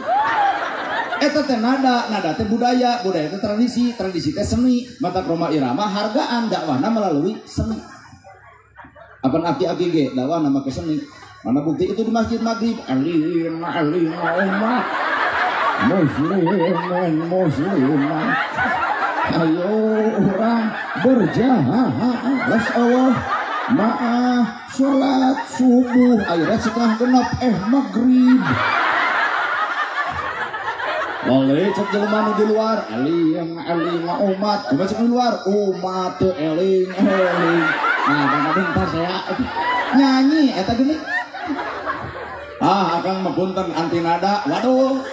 Eta teh nada teh budaya teh tradisi teh seni mata kroma irama hargaan dakwahna melalui seni apa aki-aki ge dakwah nama ke seni mana bukti itu di Masjid Maghrib alina umat musliman ayo orang berjalan Allah maaf sholat subuh akhirnya setelah genap maghrib boleh cek jelema di luar eling umat cuma cek di luar umat tuh eling nah karena bentar saya nyanyi eta gini akang mepunten anti nada waduh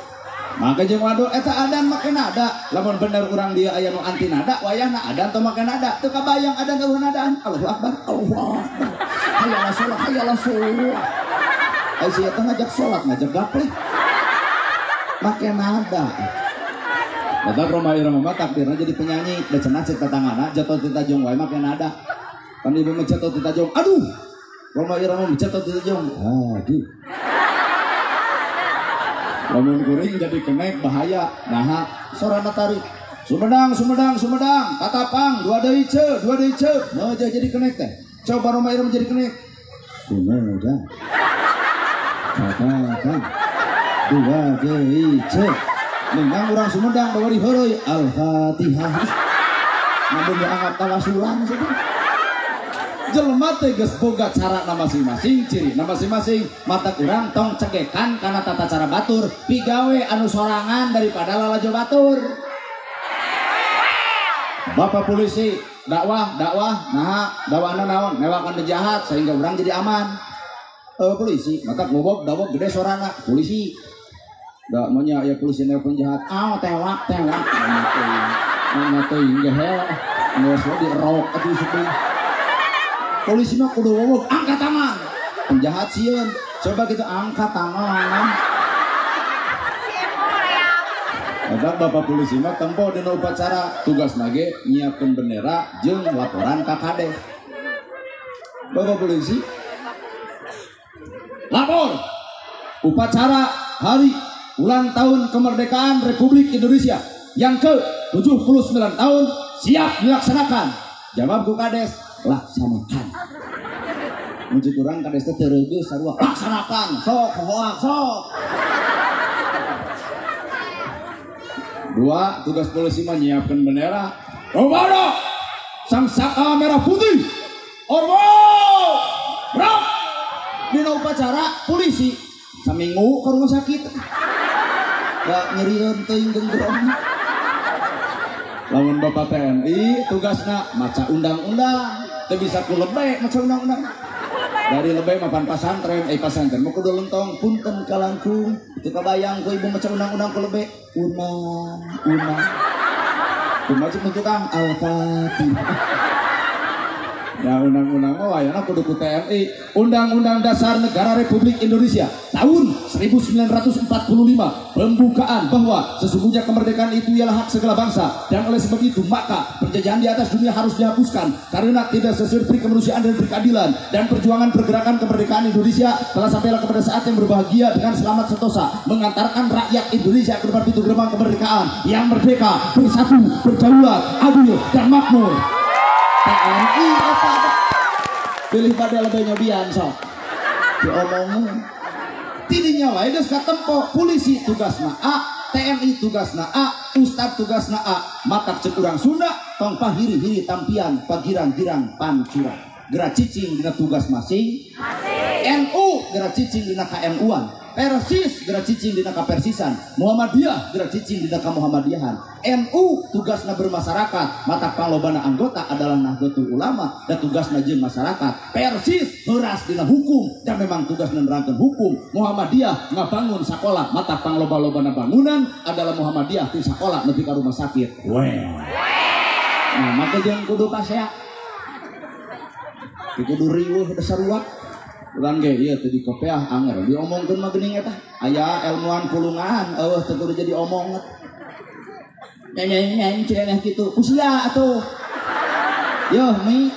maka jeung waduh eta adan make nada lamun bener urang dia aya nu anti nada wayahna adan teu make nada teu kabayang adan teu nadaan Allahu akbar hayalah salat ai sia teh ngajak salat ngajak gapleh make nada. Batak Roma Irama takdirna jadi penyanyi, da cenah cek tatangana jatuh ti tajong wae make nada. Pan ibu mencetot ti tajong, aduh. Roma Irama mencetot ti tajong. Aduh. Lamun kuring jadi kenek bahaya. Nah, sorana tarik. Sumedang, tatapang, dua deui ce. Nah, jadi kenek teh. Coba Roma Irama jadi kenek. Sumedang. Tatapang. Dua gece ninggang orang Sumedang bawa di heureui Al-Fatihah namun dianggap tawasulan jelema teh geus boga cara masing-masing ciri masing-masing mata urang tong cegekan karena tata cara batur pigawe anu sorangan daripada lalajo batur Bapak polisi dakwah nah dakwahna naon newakan penjahat sehingga urang jadi aman Polisi mata ngobok dawok gede sorana polisi da manya ya polisi nelpon jahat tewak teuing gehel geus di rok atuh sepi polisi mah kudu ngobok angkat tangan penjahat sieun coba kita angkat tangan ada bapak polisi mah tempo dina upacara tugas nage nyiapkeun bendera jeung laporan ka kades bapak polisi lapor upacara hari ulang tahun kemerdekaan Republik Indonesia yang ke-79 tahun siap dilaksanakan. Jawab ku kades, laksanakan. Muncul kurang kades teh tereugeus sarua laksanakan. Sok hoak sok. Dua, tugas polisi mah nyiapkeun bendera. Robana sangsaka merah putih. Ormo! Brak! Dina upacara polisi saminggu ke rumah sakit gak nyerian teuing genggerom lamun bapak TNI tugasna maca undang-undang teu bisa ku lebeh maca undang-undang dari lebeh mapan pasantren pasantren mau kudu lentong punten kalangkung teu kabayang ku ibu maca undang-undang ku lebeh unang kumaha nu tukang al-fatihah. Ya undang-undang mah wayana kudu ku TNI. Undang-Undang Dasar Negara Republik Indonesia tahun 1945 pembukaan bahwa sesungguhnya kemerdekaan itu ialah hak segala bangsa dan oleh sebab itu maka penjajahan di atas dunia harus dihapuskan karena tidak sesuai pri kemanusiaan dan keadilan dan perjuangan pergerakan kemerdekaan Indonesia telah sampailah kepada saat yang berbahagia dengan selamat sentosa mengantarkan rakyat Indonesia ke depan pintu gerbang kemerdekaan yang merdeka, bersatu, berdaulat, adil dan makmur. TNI apa? Pilih pada lebih nyobian sok. Diomongin. Tidinya wae geus katempo polisi tugasna A, TNI tugasna A, Ustad tugasna A. Matak cek urang Sunda tong pahiri-hiri tampian pagirang-girang pancurang. Geura cicing dina tugas masing. NU geura cicing dina KNU-an. Persis geura cicing dina kapersisan, Muhammadiyah geura cicing dina kamuhammadiyahan. NU tugasna bermasyarakat, mata panglobana anggota adalah Nahdlatul Ulama dan tugasna jeung masyarakat. Persis heuras dina hukum dan memang tugasna nerangkeun hukum. Muhammadiyah ngabangun sakola, mata pangloba-lobana bangunan adalah Muhammadiyah ti sakola nepi ka rumah sakit. Nah, maka jeung kudu pasea. Kudu riweuh dasarua. Urang ge ieu teh di kopeah anger diomongkeun mah geuning eta aya ilmuwan pulungan teu kudu jadi omong nyanyi cenah kitu usia atuh yo mi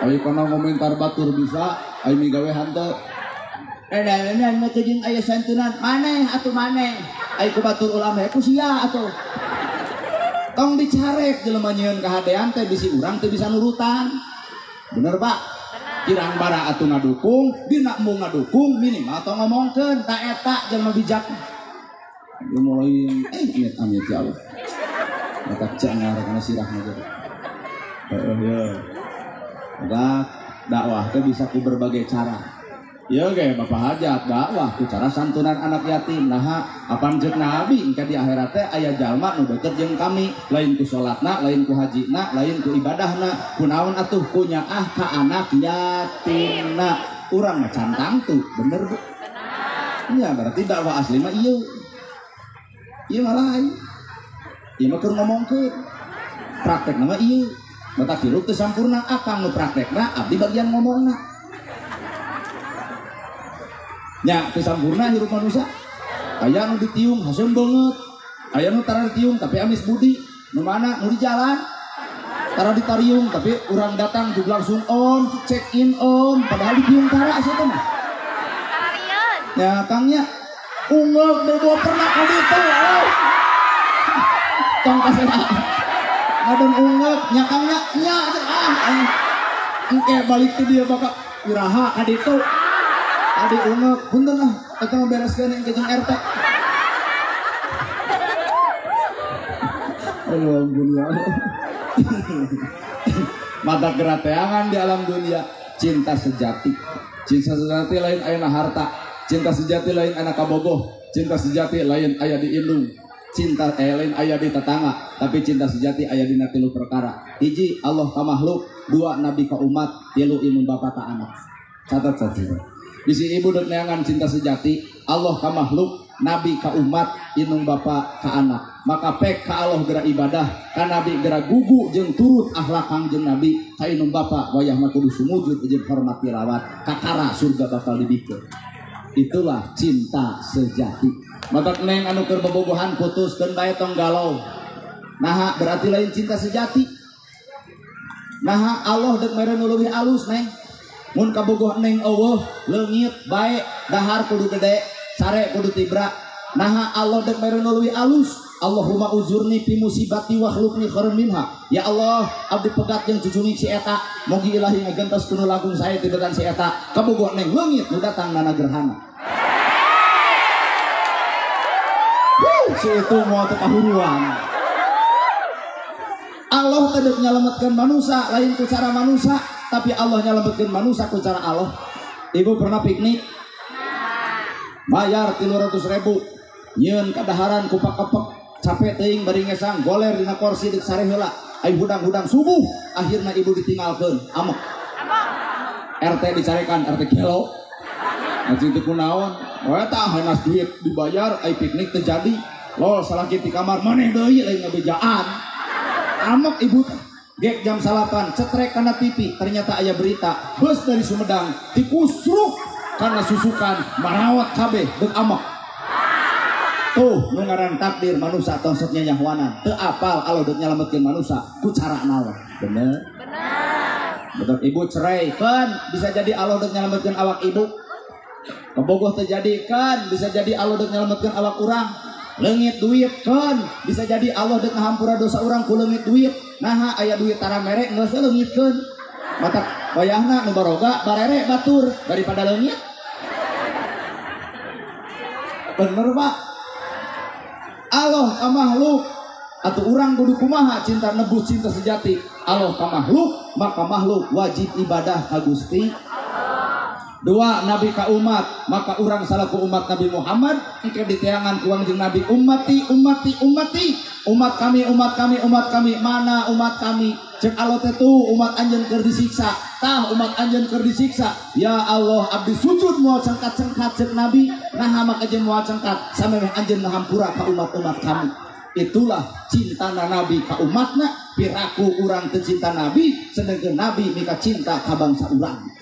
ai kana komentar batur bisa ai mi gawehan teh mah teh jeung aya santunan maneh atuh maneh ai ku batur ulama usia atuh tong dicarek jelema nyieun kahadean teh bisi urang teh bisa nurutan. Bener Pak? Kirang bara atuh ngadukung, dina embung ngadukung minimal tong ngomongkeun ta eta jelema bijak. Dia mulai amit ya Allah. Mata cengar kana sirahna jadi. Ya. Dakwah teh bisa ku berbagai cara. Ya ge Bapak Hajat dakwah ku cara santunan anak yatim. Nah, apan ceuk Nabi engke di akhirat teh aya jalma nu deukeut jeung kami, lain ku salatna, lain ku hajina, lain ku ibadahna. Kunaon atuh ku nyaah ka anak yatimna. Urang mah cantang tuh, bener Bu? Iya, berarti dakwah asli mah ieu. Ieu mah lain. Ieu mah keur ngomongkeun. Praktekna mah ieu. Mata kieu teu sampurna akang nu praktekna abdi bagian ngomongna. Nya teu sampurna hirup manusia. Aya nu ditiung haseun banget. Aya nu tara ditiung tapi amis budi. Nu mana nu di jalan. Tara ditariung tapi urang datang juga langsung on, check in on, padahal ditiung tara asa teh mah. Ya Kangnya unggeuk deui pernah ka ditu. Tong kasena. Ngadon unggeuk nya Kangnya nya engke balik ke dia bakal iraha ka ditu. Adi ungep, punten lah, kita mau bereskan yang kejeng RT. Aduh, dunia. Mata gerateangan di alam dunia, cinta sejati. Cinta sejati lain ayana harta, cinta sejati lain anak kabogoh, cinta sejati lain ayah di indung, cinta lain ayah di tetangga, tapi cinta sejati ayah di tilu perkara. Hiji Allah ka makhluk, dua nabi ka umat, tilu imun bapa ka anak. Catat saja. Bisi ibu dek neangan cinta sejati, Allah ka makhluk, nabi ka umat, inung bapa ka anak. Maka pek ka Allah gera ibadah, ka nabi gera gugu jeung turut akhlak kangjeng nabi, ka inung bapa wayah mah kudu sumujud jeung hormat tilawat, kakara surga bakal dibikeun. Itulah cinta sejati. Maka neng anu keur bobogohan putuskeun bae tong galau. Nah berarti lain cinta sejati. Nah Allah dek mere nu leuwih alus neng. Mun kabogoh neng eueuh leungit bae dahar kudu gede, sare kudu tibra. Nah Allah dek mere nu leuwih alus. Allahumma uzurni fi musibati wa khluqni khairan minha. Ya Allah, abdi pegat jeung cucunging si eta, mugi ilahi ngagentos kuno lagung saya tibetan si eta. Kabogoh neng leungit nu datang nana gerhana. Si itu mau teu kahuruan. Allah tidak nyelamatkan manusia lain ku cara manusia, tapi Allah nyelamatkan manusia ku cara Allah. Ibu pernah piknik? Bayar 300.000, nyeun kadaharan ku pakepek, capek teuing bari ngesang, goler dina kursi deuk sare heula. Ai hudang-hudang subuh, akhirna ibu ditinggalkeun, amok. RT dicarekan, RT gelo. Nanti itu kunaon? Eta hanas duit dibayar, ai piknik terjadi. Lol salaki di kamar maneh deui lain ngabejaan. Amok ibu gek jam 8 cetrek kana TV ternyata aya berita bus dari Sumedang dikusruk karena susukan marawat kabeh deuk amok. Tuh nu ngaran takdir manusia tongsotnya nyahwanan teu apal Allah deuk nyalametkeun manusia ku cara naon. Bener? Betul ibu cerai kan bisa jadi Allah deuk nyalametkeun awak ibu. Kebogoh terjadikan bisa jadi Allah deuk nyalametkeun awak urang. Leungit duit kan bisa jadi Allah deuk ngahampura dosa urang ku leungit duit. Nah aya duit tara mere geus leungitkeun. Mata wayahna nu baroga barere batur daripada leungit. Bener Pak. Allah ka makhluk atuh urang kudu kumaha cinta nebus cinta sejati. Allah ka makhluk maka makhluk wajib ibadah ka Gusti. Dua nabi ka umat maka urang salaku umat Nabi Muhammad engke diteangan ku jeung nabi ummati umat kami mana umat kami cek Allah teh tuh umat anjeun keur disiksa tah umat anjeun keur disiksa ya Allah abdi sujud moal cengkat-cengkat cek nabi nah maka jeung moal cengkat samemeh anjeun ngahampura ka umat-umat kami. Itulah cinta nabi ka umatna piraku urang teu cinta nabi sedengkeun nabi mika cinta ka bangsa urang.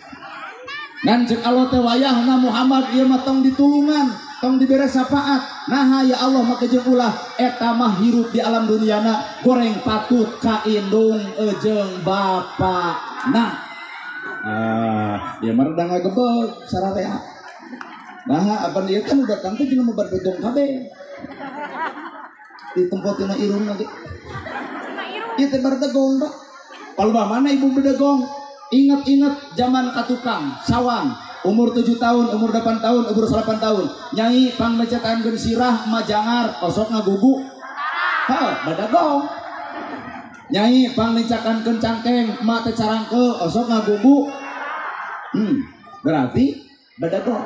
Dan cek Allah teh wayahna Muhammad ieu mah tong ditulungan, tong dibere syafaat. Nah ya Allah maka jeung ulah eta mah hirup di alam duniana goreng patut ka indung jeung bapana. Ya mah da ngagebeg sararea. Nah apa ieu kan udah tangtu jeung mah berdegong kabeh. Di tempat tina irung lagi. Ieu teh berdegong Pak. Palebah mana ibu berdegong? Ingat-ingat zaman katukang sawang umur 7 tahun, umur 8 tahun, umur 8 tahun nyai pang mecetan gen sirah majangar osok ngagugu badagong nyai pang mencakan kencangkeng emak teh carangkeul osok ngagugu berarti badagong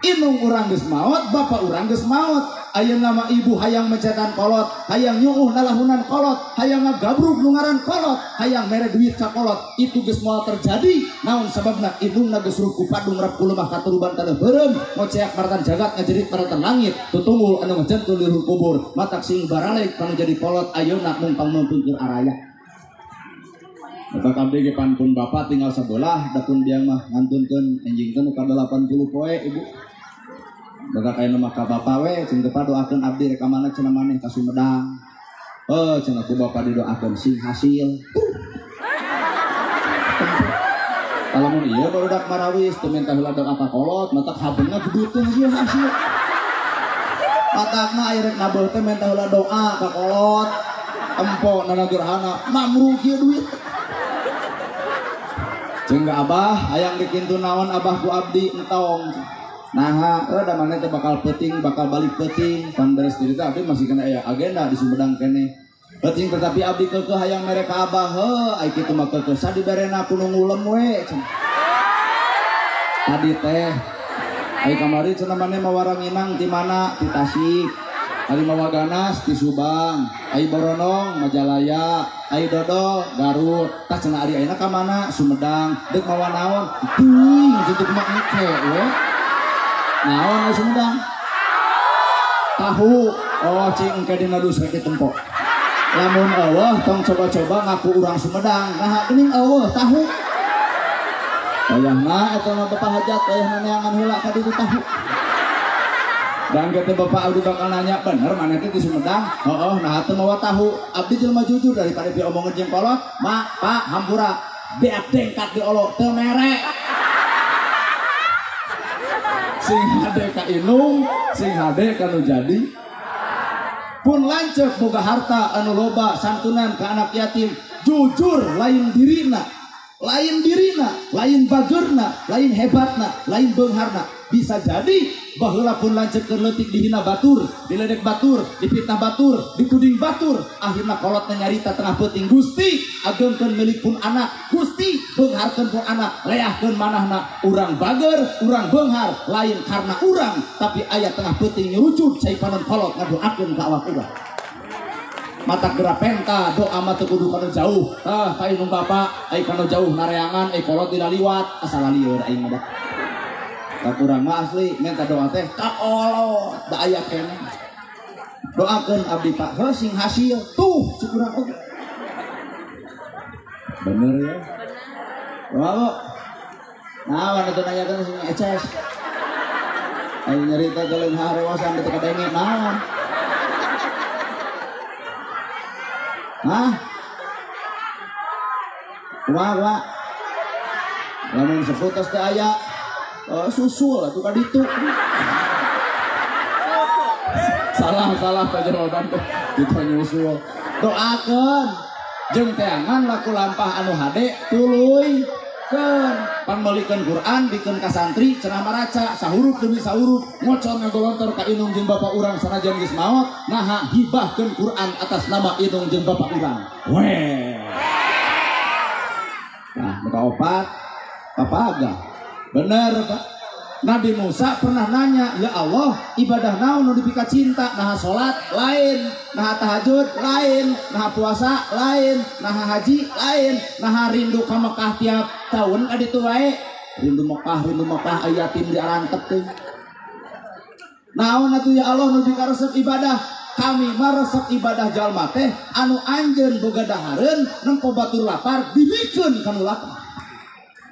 inung urang geus maot bapak urang geus maot ayeuna nama ibu hayang mencetan kolot hayang nyuuh nalahunan kolot hayang ngagabruk nu ngaran kolot hayang mere duit ka kolot itu geus moal terjadi naon sababna indungna geus ruku padung rap kulemah katuruban taneuh beureum ngoceak maratan jagat ngajerit maratan langit tutunggul anu ngajentul di kubur matak sing baralek panu jadi kolot ayeuna mung pangmeumpeukeun araya. Maka kabeh ge pantun bapak tinggal sebelah dapun biang mah ngantunkeun enjingkeun ka 80 poe ibu. Maka kayak nama ka bapak we cing teu doakeun abdi rek mana cenah maneh ka Sumedang. Cenah ku bapak didoakeun sing hasil. Kalau mun ieu barudak marawis teu minta heula doa ka kolot mata habeungna kudukeun ieu hasil. Matakna aya rek nabeuh teh minta heula doa ka kolot. Empo nana gerhana mamruh ieu duit. Jeung abah hayang dikintu naon abah ku abdi entong. Nah, da mana teh bakal peuting, bakal balik peuting. Pan beres diri teh abdi masih kena aya agenda di Sumedang keneh. Peuting tetapi abdi keukeuh hayang mere ka abah, ai kitu mah keukeuh sadiberena kudu ngulem we. Tadi teh ai kamari cenah maneh mawarang inang ti mana? Ti Tasik. Ari Mawaganas di Subang, ai Boronong Majalaya, ai Dodo Garut. Tah cenah ari ayeuna ka mana? Sumedang. Deuk mawa naon? Teuing jeung mah engke we. Naon ai Sumedang? Tahu. Oh cing engke dina dus rek ditempo. Lamun eueuh tong coba-coba ngaku urang Sumedang. Nah geuning eueuh tahu. Wayahna eta mah bapak hajat, wayahna neangan heula ka ditu tahu. Dan kata bapak abdi bakal nanya bener mana itu di Sumedang. Nah teu mawa tahu. Abdi jelema jujur daripada diomongin jeung kolot. Mak, Pak, hampura beak dengkat di olo teu mere. Sing hade ka inung, sing hade ka nu jadi. Pun lanceuk boga harta anu loba santunan ka anak yatim. Jujur lain dirina, lain bageurna, lain hebatna, lain beungharna. Bisa jadi baheula pun lanceukkeun leutik dihina batur, diledek batur, dipitnah batur, dituding batur, akhirna kolotna nyarita tengah peuting Gusti ageungkeun milik pun anak, Gusti beungharkeun pun anak, leahkeun manahna urang bageur, urang beunghar lain karena urang, tapi aya tengah peuting nyurucut cai panon kolot ngadoakeun ka awak urang. Mata gerak penta doa mah teu kudu kana jauh. Ka inung bapak ai kana jauh nareangan ai kolot dina liwat asal lieur aing mah. Ka urang mah asli minta doa teh ka Allah da aya keneh. Doakeun abdi Pak heuh sing hasil tuh cik urang oge. Bener ya? Doa kok. Nah, wana teu nanyakeun sing eces. Aing nyarita geuleung harewasan teu kadenge naon. Hah? Kumaha? Lamun seputus teh aya susul atuh ka ditu. Salah teh jawaban teh kita nyusul. Doakeun jeung teangan laku lampah anu hade tuluykeun panmelikeun Quran dikeun ka santri cenah maraca sahurup demi sahurup ngocor ngagolontor ka inung jeung bapak urang sanajan geus maot naha hibahkeun Quran atas nama inung jeung bapak urang. Weh. Nah, muka opat papaga. Bener Pak. Nabi Musa pernah nanya, ya Allah ibadah naon nu dipika cinta? Nah salat lain, nah tahajud lain, nah puasa lain, nah haji lain, nah rindu ka Mekah tiap tahun kaditu wae. Rindu Mekah aya yatim diarantep teh. Naon atuh ya Allah nu dipika resep ibadah? Kami mah resep ibadah jalma teh anu anjeun boga dahareun nempo batur lapar dibikeun kanu lapar.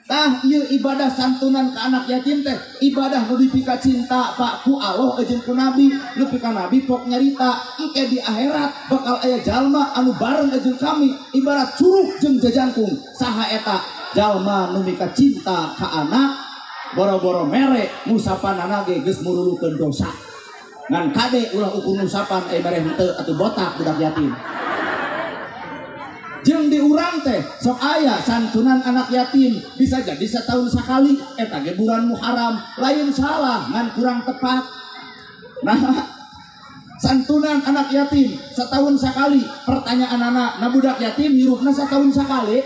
Tah ieu ibadah santunan ke anak yatim teh ibadah nu dipika cinta Pak ku Allah jeung ku Nabi, nepi ka Nabi pok nyarita engke di akhirat bakal aya jalma anu bareng jeung kami ibarat curug jeung jajangkung. Saha eta jalma nu mika cinta ka anak boro-boro mere musapanana ge geus murulukeun dosa. Ngan kade ulah ukur musapan bare henteu atuh botak budak yatim. Jeung di urang teh sok aya santunan anak yatim bisa jadi setahun sekali eta ge bulan Muharram lain salah ngan kurang tepat. Nah santunan anak yatim setahun sekali pertanyaan anak na budak yatim hirupna setahun sekali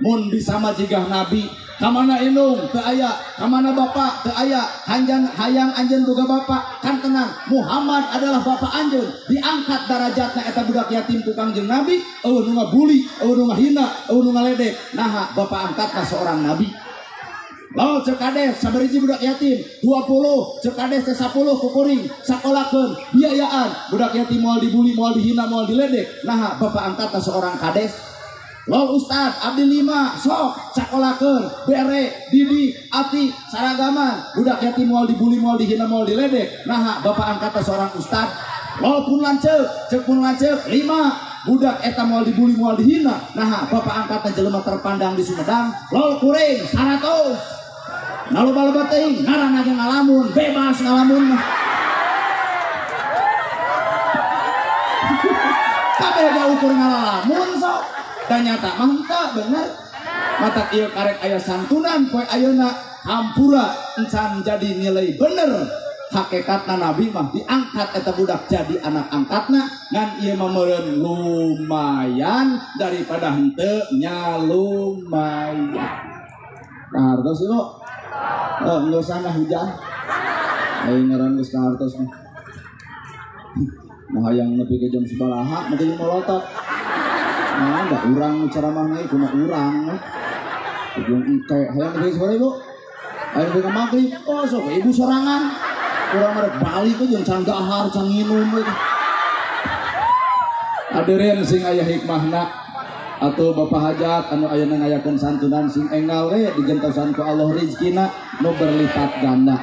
mun bisa majigah Nabi kamana inung teu aya kamana bapak teu aya hayang anjeun boga bapak kan tenang Muhammad adalah bapak anjeun diangkat darajatna eta budak yatim tukang jeung Nabi eueuh nu ngabuli eueuh nu ngahina eueuh nu ngaledek naha bapak angkatna seorang nabi. Lalu cek kades sabariji budak yatim 20 cek kades teh 10 kukuring sakolakeun biayaan budak yatim moal dibuli moal dihina moal diledek naha bapak angkatna seorang kades. Lol Ustad abdi 5 sok sakolakeun bere didi ati saragaman budak yatim moal dibuli moal dihina moal diledek naha bapak angkatna seorang ustad. Lol pun lanceuk cek pun lanceuk 5 budak eta moal dibuli moal dihina naha bapak angkatna jelema terpandang di Sumedang. Lol kuring 100 naloba-loba teuing ngaranna ge ngalamun bebas ngalamun mah kabeh da ukur ngalamun sok. Dan nyata mantap bener mata ieu karek aya santunan poe ayeuna hampura encan jadi nilai bener hakikatna Nabi mah diangkat eta budak jadi anak angkatna ngan ieu mah meureun lumayan daripada henteu nya lumayan. Kahartos ieu geus sana hujan aing ngaran geus kahartos mah Nah yang nepi ke jam sebalaha mungkin molotot. Nah enggak urang ceramah na itu mah urang. Ujung ike hayang nepi sore ibu. Hayang nepi ka maghrib. Oh sok ibu sorangan. Urang mah balik ke jeung can dahar can nginum we. Hadirin sing aya hikmahna atau bapak hajat anu ayeuna ngayakeun santunan sing enggal we digentosan ku Allah rezekina nu berlipat ganda.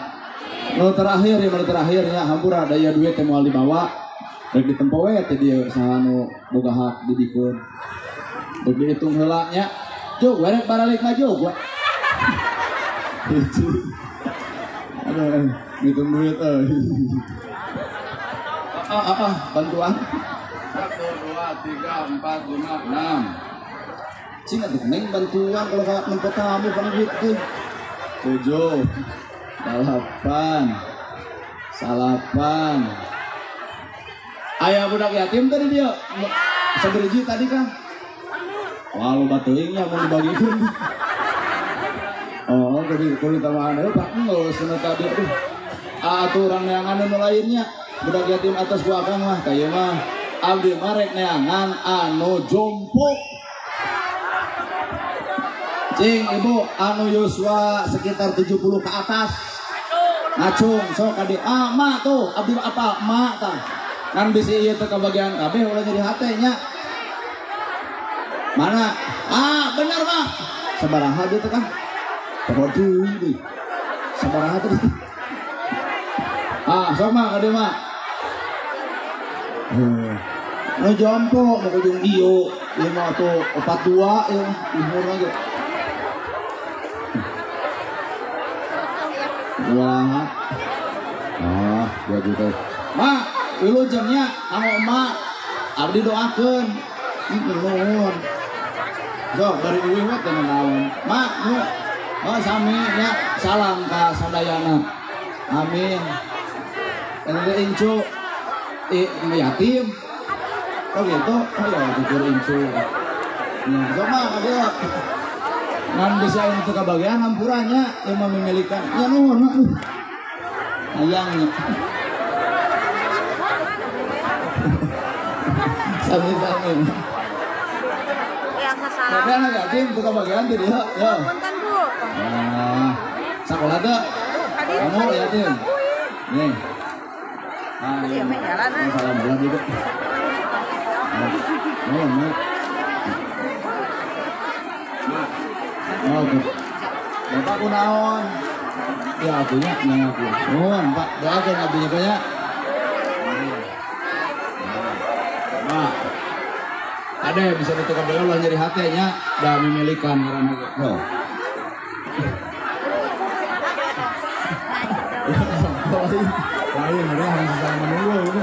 Nu terakhir ya hampura daya duit teh moal dibawa rek ditempo we teh dieu saha nu boga hak didikeun. Rek dihitung heula nya. Jog we rek baralik mah jog we. Aduh, ngitung duit bantuan. 1, 2, 3, 4, 5, 6. Cing atuh neng bantuan kalau kayak nempat tamu kan gitu. 7, 8, 9. Ayah budak yatim tadi dia. Seberiji tadi kan. Wah lu batuingnya mau dibagikan. Oh jadi kalau tambahan itu pak nggak seneng tadi aduh. Aturan neangan dan lainnya. Budak yatim atas gua akang mah kayak mah. Abdi marek neangan anu jompo. Cing ibu anu Yuswa sekitar 70 ke atas. Ngacung sok kadi mak tuh abdi apa mak tah. Kan bisi ieu teh kabagian kabeh ulah jadi hatenya. Mana? Bener Mak. Sabaraha dia teh kan. Pohon deui. Sabaraha teh. Sok Mak kadi Mak. Nu jompo mau ujung dieu, ieu mah tuh 42 ya, umur lagi. Wah. 2 juta. Mak, wilujengnya anu emak abdi doakeun. Nuhun. Sok dari uwih we teh naon. Mak, nu sami nya salam ka sadayana. Amin. Ente incu yatim. Oh gitu, ayo tukur incu. Nah, sama ada nan bisa itu kebagian hampurannya yang memilikan. Ya nuhun, ayangnya. Sami. Yang sasaran. Tapi anak yatim itu kebagian tuh dia. Ya. Punten Bu. Nah, sekolah tuh. Kamu yatim. Nih. Iya, jalan. Salam bulan itu. Bapak kunaon? Ya artinya mengaku. Pak, doakan artinya banyak. Pak, ada yang bisa ditukar beliau lah nyari hatinya, dah memilikan orang itu. Lain, ada yang sesama menunggu itu.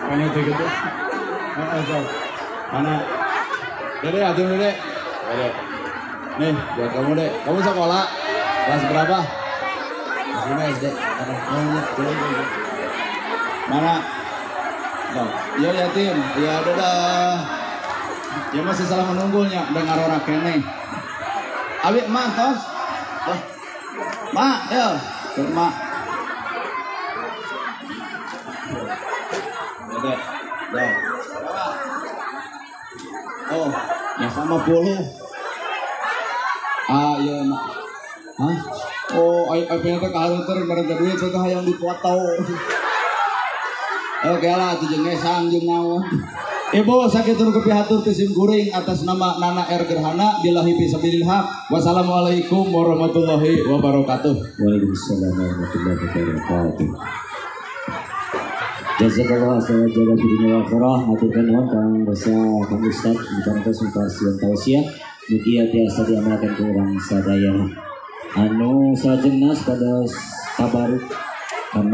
Mana itu gitu? Mana? Dede, atuh Dede. Nih, buat kamu Dek. Kamu sekolah kelas berapa? Sini SD. Mana? Iya yatim. Iya dadah. Ya masih salah menunggunya. Dengar orang kene. Abi, mak tos. Mak, ya. Mak. Dede. Oh, yang sama puluh. Iya mak. Hah? Oh, ayo teh kahareuteur mereka duit teh hayang dipoto. Oke lah, tuh jeung ngesang jeung naon. Ibu sakitu nu pihatur ti sim kuring atas nama Nana R Gerhana billahi fisabilillah. Wassalamualaikum warahmatullahi wabarakatuh. Waalaikumsalam warahmatullahi wabarakatuh. Jazakallah khairan jaga dunia akhirah. Aturkan nuhun kang basa kang Ustaz dikantos sumparsian tausiah mugi tiasa diamalkan ke urang sadaya. Anu sajennas pada tabaruk